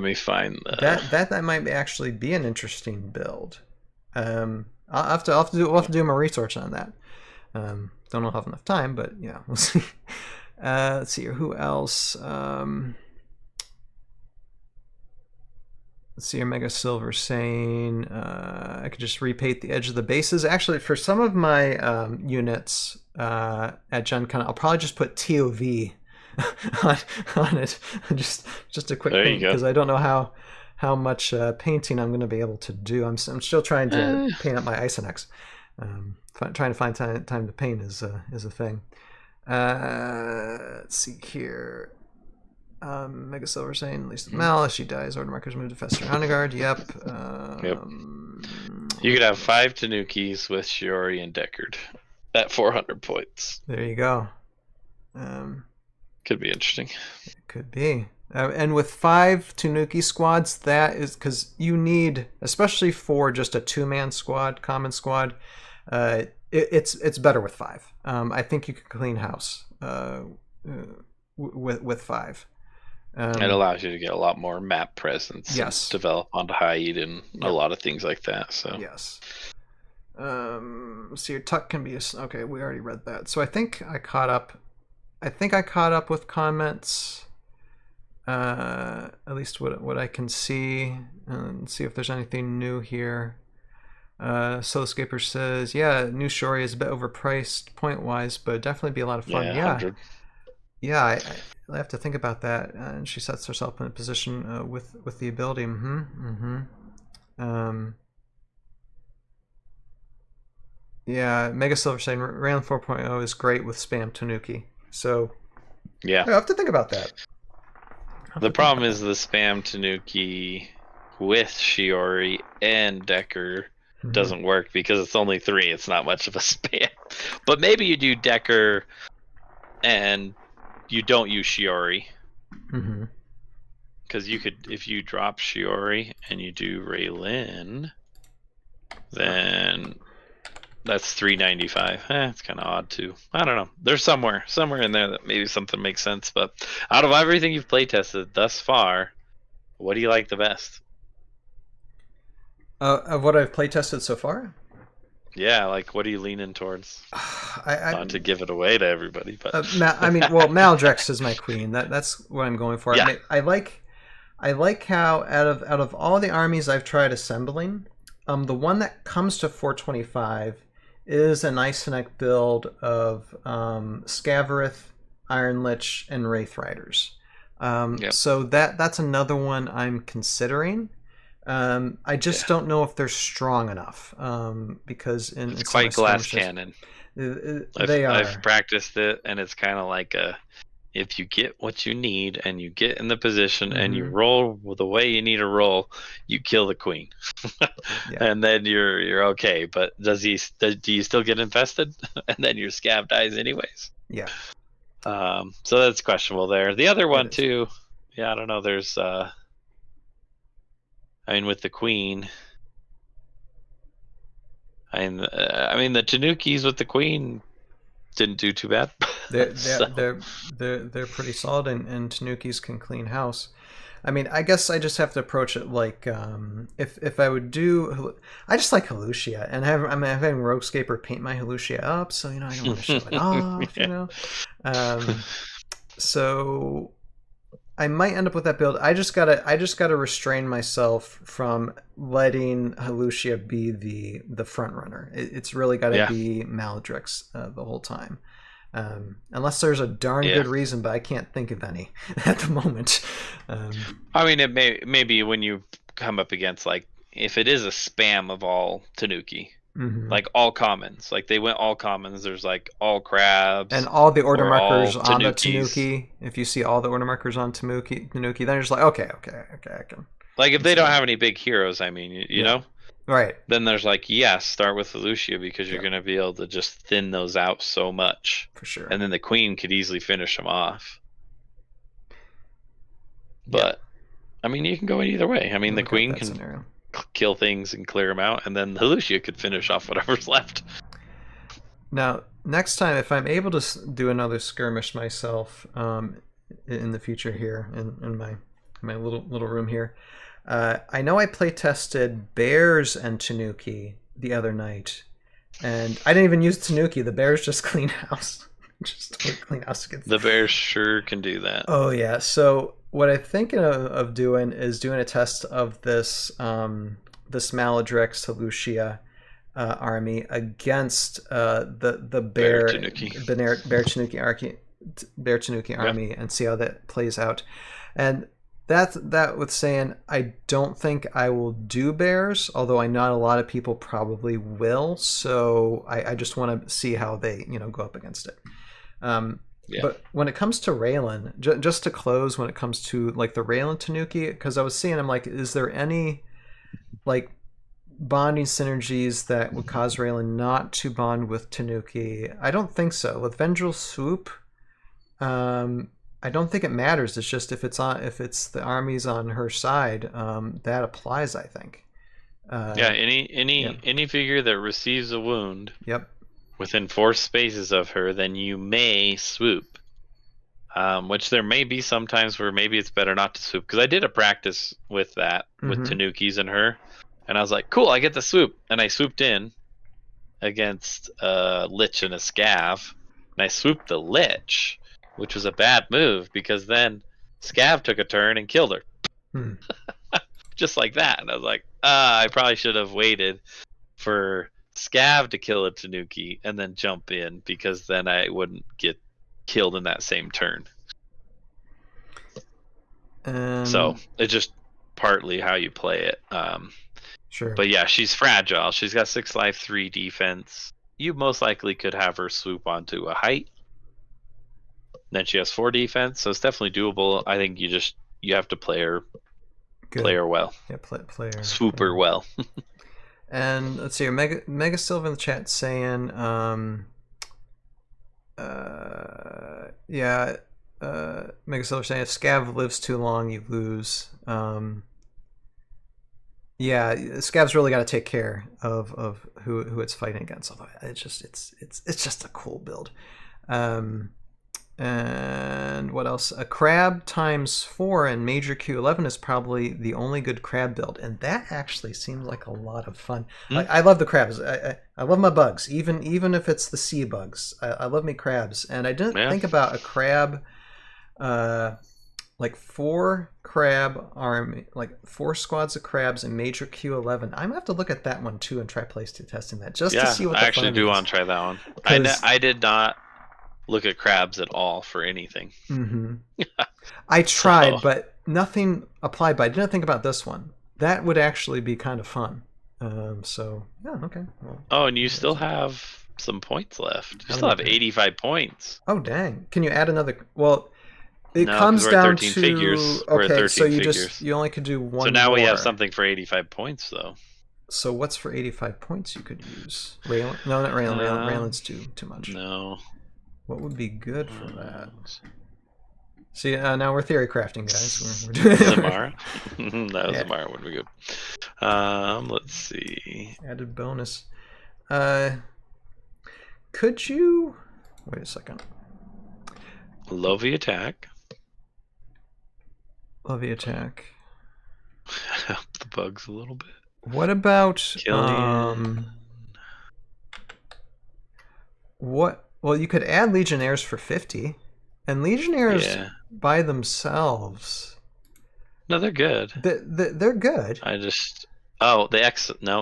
Speaker 10: me find the...
Speaker 3: that might actually be an interesting build. I'll have to we'll have to do more research on that. Don't know if I have enough time, but yeah, we'll see. Let's see here. Who else? Let's see here. Mega Silver saying I could just repaint the edge of the bases. Actually, for some of my units at GenCon, I'll probably just put ToV on it. just a quick paint, because I don't know how much painting I'm going to be able to do. I'm still trying to paint up my Isonex. Trying to find time to paint is a thing. Let's see here. Mega Silver saying, at least Mal, she dies. Order markers move to Fester Honeyguard. Yep.
Speaker 10: Yep. You could have 5 Tanukis with Shiori and Deckard at 400 points.
Speaker 3: There you go.
Speaker 10: Could be interesting.
Speaker 3: It could be. And with 5 Tanuki squads, that is because you need, especially for just a 2-man squad, common squad, it's better with 5. I think you can clean house with 5.
Speaker 10: It allows you to get a lot more map presence.
Speaker 3: Yes.
Speaker 10: Develop onto hide and a lot of things like that. So
Speaker 3: yes. So your tuck can be okay. We already read that. So I think I caught up. With comments. At least what I can see, and see if there's anything new here. Soulscaper says, yeah, new Shori is a bit overpriced point wise, but definitely be a lot of fun. Yeah. I have to think about that. And she sets herself in a position with the ability. Yeah, Mega Silver saying Raylan 4.0 is great with spam Tanuki. So
Speaker 10: yeah,
Speaker 3: I have to think about that.
Speaker 10: The problem is the spam Tanuki with Shiori and Decker doesn't work because it's only 3. It's not much of a spam. But maybe you do Decker and you don't use Shiori. Because you could, if you drop Shiori and you do Raylan, then that's 395. It's kind of odd too. I don't know. There's somewhere in there that maybe something makes sense. But out of everything you've play tested thus far, what do you like the best?
Speaker 3: Of what I've play tested so far?
Speaker 10: Yeah, like what are you leaning towards? Not to give it away to everybody, but
Speaker 3: Maldrex is my queen. That's what I'm going for.
Speaker 10: Yeah.
Speaker 3: I like how out of all the armies I've tried assembling, the one that comes to 425 is an Isoneck build of Scavarith, Iron Lich, and Wraith Riders. So that's another one I'm considering. I just don't know if they're strong enough because it's
Speaker 10: quite glass cannon.
Speaker 3: I've
Speaker 10: practiced it, and it's kind of like if you get what you need and you get in the position and you roll the way you need to roll, you kill the queen, and then you're okay. But do you still get infested? And then your scav dies anyways.
Speaker 3: Yeah.
Speaker 10: So that's questionable there. The other one too. Yeah, I don't know. There's with the queen. The Tanukis with the queen didn't do too bad.
Speaker 3: They're pretty solid, and Tanukis can clean house. I guess I just have to approach it like if I would do, I just like Halucia, and I'm having Roguescaper paint my Halucia up, so I don't want to show it off, So I might end up with that build. I just gotta restrain myself from letting Halucia be the front runner. It's really gotta be Maldrix the whole time. Unless there's a darn good reason, but I can't think of any at the moment.
Speaker 10: It may be when you come up against, like, if it is a spam of all Tanuki, like all commons, like they went all commons, there's like all crabs
Speaker 3: and all the order markers on the Tanuki. If you see all the order markers on Tanuki, then you're just like, okay, I can.
Speaker 10: Like if they don't have any big heroes, you know.
Speaker 3: Right.
Speaker 10: Then there's like, start with Lucia because you're going to be able to just thin those out so much.
Speaker 3: For sure.
Speaker 10: And then the queen could easily finish them off. But, you can go in either way. the queen can kill things and clear them out, and then the Lucia could finish off whatever's left.
Speaker 3: Now, next time, if I'm able to do another skirmish myself, in the future here in my little room here. I know I play tested bears and Tanuki the other night, and I didn't even use Tanuki. The bears just clean house, just clean house against
Speaker 10: the bears. Sure can do that.
Speaker 3: Oh yeah. So what I'm thinking of doing is doing a test of this this Maladrex to Lucia army against the bear Tanuki army, and see how that plays out. And that with saying, I don't think I will do bears, although I know a lot of people probably will. So I just want to see how they go up against it. But when it comes to Raylan, just to close, when it comes to like the Raylan Tanuki, because I was seeing, I'm like, is there any like bonding synergies that would cause Raylan not to bond with Tanuki? I don't think so. With Vendril Swoop, I don't think it matters. It's just if it's the armies on her side, that applies, I think.
Speaker 10: Any figure that receives a wound within 4 spaces of her, then you may swoop. Which there may be sometimes where maybe it's better not to swoop, because I did a practice with that with Tanukis and her, and I was like, cool, I get the swoop, and I swooped in against a Lich and a Scav, and I swooped the Lich, which was a bad move, because then Scav took a turn and killed her. Just like that. And I was like, I probably should have waited for Scav to kill a Tanuki and then jump in, because then I wouldn't get killed in that same turn. So it's just partly how you play it.
Speaker 3: Sure.
Speaker 10: But yeah, she's fragile. She's got 6 life, 3 defense. You most likely could have her swoop onto a height. Then she has 4 defense, so it's definitely doable. I think you have to play her well.
Speaker 3: Yeah, play her.
Speaker 10: Swooper well.
Speaker 3: And let's see, Mega Silver in the chat saying, Mega Silver saying, if Scav lives too long, you lose. Scav's really got to take care of who it's fighting against. Although it's just a cool build. And what else? A crab × 4 and Major Q11 is probably the only good crab build, and that actually seems like a lot of fun. I love the crabs. I love my bugs, even if it's the sea bugs. I love me crabs, and I didn't think about a crab, like 4 crab army, like 4 squads of crabs and Major Q11. I'm gonna have to look at that one too and try testing that just to see what.
Speaker 10: I actually do want to try that one. I did not look at crabs at all for anything.
Speaker 3: I tried, but nothing applied. But I didn't think about this one. That would actually be kind of fun. Okay. Well,
Speaker 10: and you still have some points left. You still have 85 points.
Speaker 3: Oh dang! Can you add another? Well, it comes down to
Speaker 10: 13 figures.
Speaker 3: Okay, so you only could do one.
Speaker 10: So now
Speaker 3: more.
Speaker 10: we have something for 85 points, though.
Speaker 3: So what's for 85 points you could use? Raylan? No, not Raylan. Raylan's too much.
Speaker 10: No.
Speaker 3: What would be good for that? See, now we're theory crafting, guys. We're doing
Speaker 10: Zamara. That was Zamara would be good. Let's see.
Speaker 3: Added bonus. Could you? Wait a second.
Speaker 10: Lovey attack.
Speaker 3: Lovey attack.
Speaker 10: Help the bugs a little bit.
Speaker 3: What about what? Well, you could add Legionnaires for 50, and Legionnaires by themselves.
Speaker 10: No, they're good.
Speaker 3: They're good.
Speaker 10: No,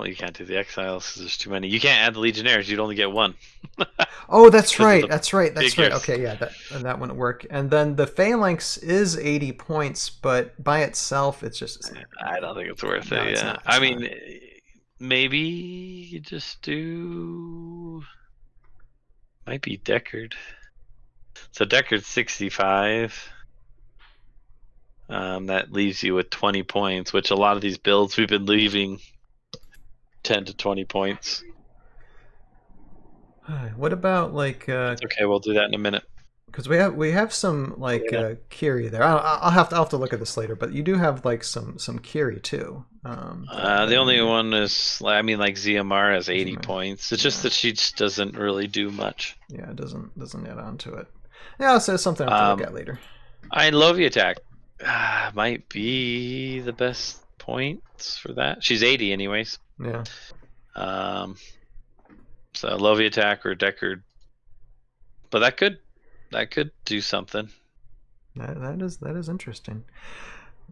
Speaker 10: you can't do the exiles because there's too many. You can't add the Legionnaires. You'd only get 1.
Speaker 3: Oh, that's right. That's right. Okay, yeah, that wouldn't work. And then the Phalanx is 80 points, but by itself, it's just.
Speaker 10: I don't think it's worth it. Yeah, I mean, maybe you just do. Might be Deckard. So Deckard's 65. That leaves you with 20 points, which a lot of these builds we've been leaving 10 to 20 points.
Speaker 3: What about like?
Speaker 10: It's okay, we'll do that in a minute.
Speaker 3: Because we have some like Kiri there. I'll have to look at this later, but you do have like some Kiri too.
Speaker 10: The only one is like ZMR has 80 points. It's just that she just doesn't really do much.
Speaker 3: Yeah, it doesn't add on to it. Yeah, so it's something I'll have to look at later.
Speaker 10: I Lovey attack might be the best points for that. She's 80 anyways.
Speaker 3: Yeah.
Speaker 10: So Lovey attack or Deckard, but that could do something.
Speaker 3: That is interesting.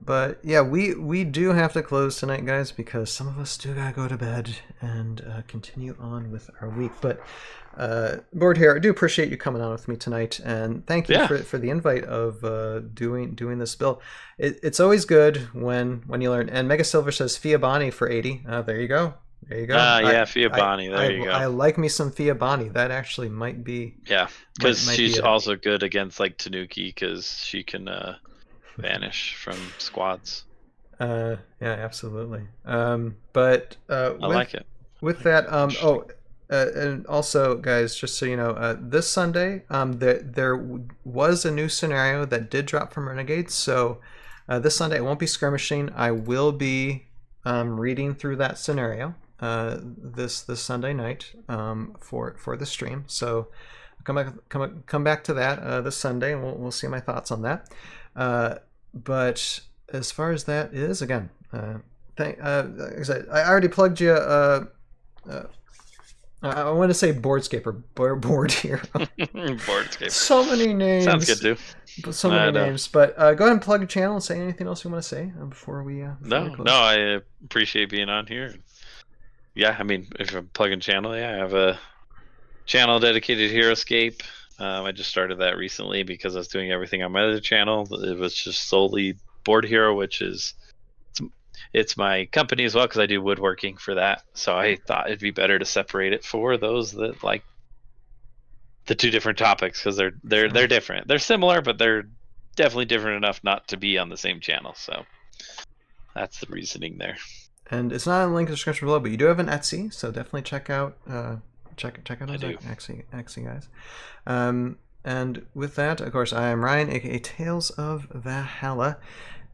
Speaker 3: But yeah, we do have to close tonight, guys, because some of us do gotta go to bed and continue on with our week. But Board Hero, I do appreciate you coming on with me tonight, and thank you for the invite of doing this build. It's always good when you learn. And Mega Silver says Fiabani for 80. There you go. There you go.
Speaker 10: Yeah, Fiabani. There you go.
Speaker 3: I like me some Fiabani. That actually might be.
Speaker 10: Yeah, because she's also good against like Tanuki because she can vanish from squads.
Speaker 3: Yeah, absolutely. But
Speaker 10: I like it.
Speaker 3: With that, and also, guys, just so you know, this Sunday, there was a new scenario that did drop from Renegades. So this Sunday, I won't be skirmishing. I will be reading through that scenario this Sunday night for the stream. So come back to that this Sunday, and we'll see my thoughts on that. But as far as that is, again, like I said, I already plugged you. I want to say Boardscape or Board Hero.
Speaker 10: Boardscape.
Speaker 3: So many names.
Speaker 10: Sounds good too.
Speaker 3: So many names. But go ahead and plug your channel and say anything else you want to say before we.
Speaker 10: No, I appreciate being on here. Yeah, I mean, if I'm plugging channel, I have a channel dedicated to Heroscape. I just started that recently because I was doing everything on my other channel. It was just solely Board Hero, which is it's my company as well because I do woodworking for that. So I thought it'd be better to separate it for those that like the two different topics because they're different. They're similar, but they're definitely different enough not to be on the same channel. So that's the reasoning there. And
Speaker 3: it's not in the link in the description below, but you do have an Etsy, so definitely check out check out those Etsy guys. And with that, of course, I am Ryan, aka Tales of Valhalla,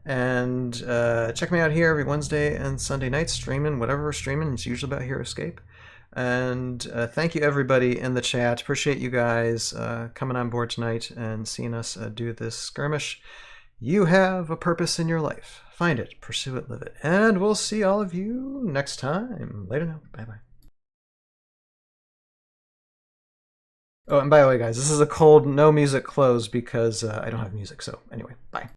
Speaker 3: and check me out here every Wednesday and Sunday night streaming whatever we're streaming. It's usually about Heroscape. And thank you everybody in the chat. Appreciate you guys coming on board tonight and seeing us do this skirmish. You have a purpose in your life. Find it, pursue it, live it, and we'll see all of you next time. Later now. Bye-bye. Oh, and by the way, guys, this is a cold, no music close because I don't have music. So anyway, bye.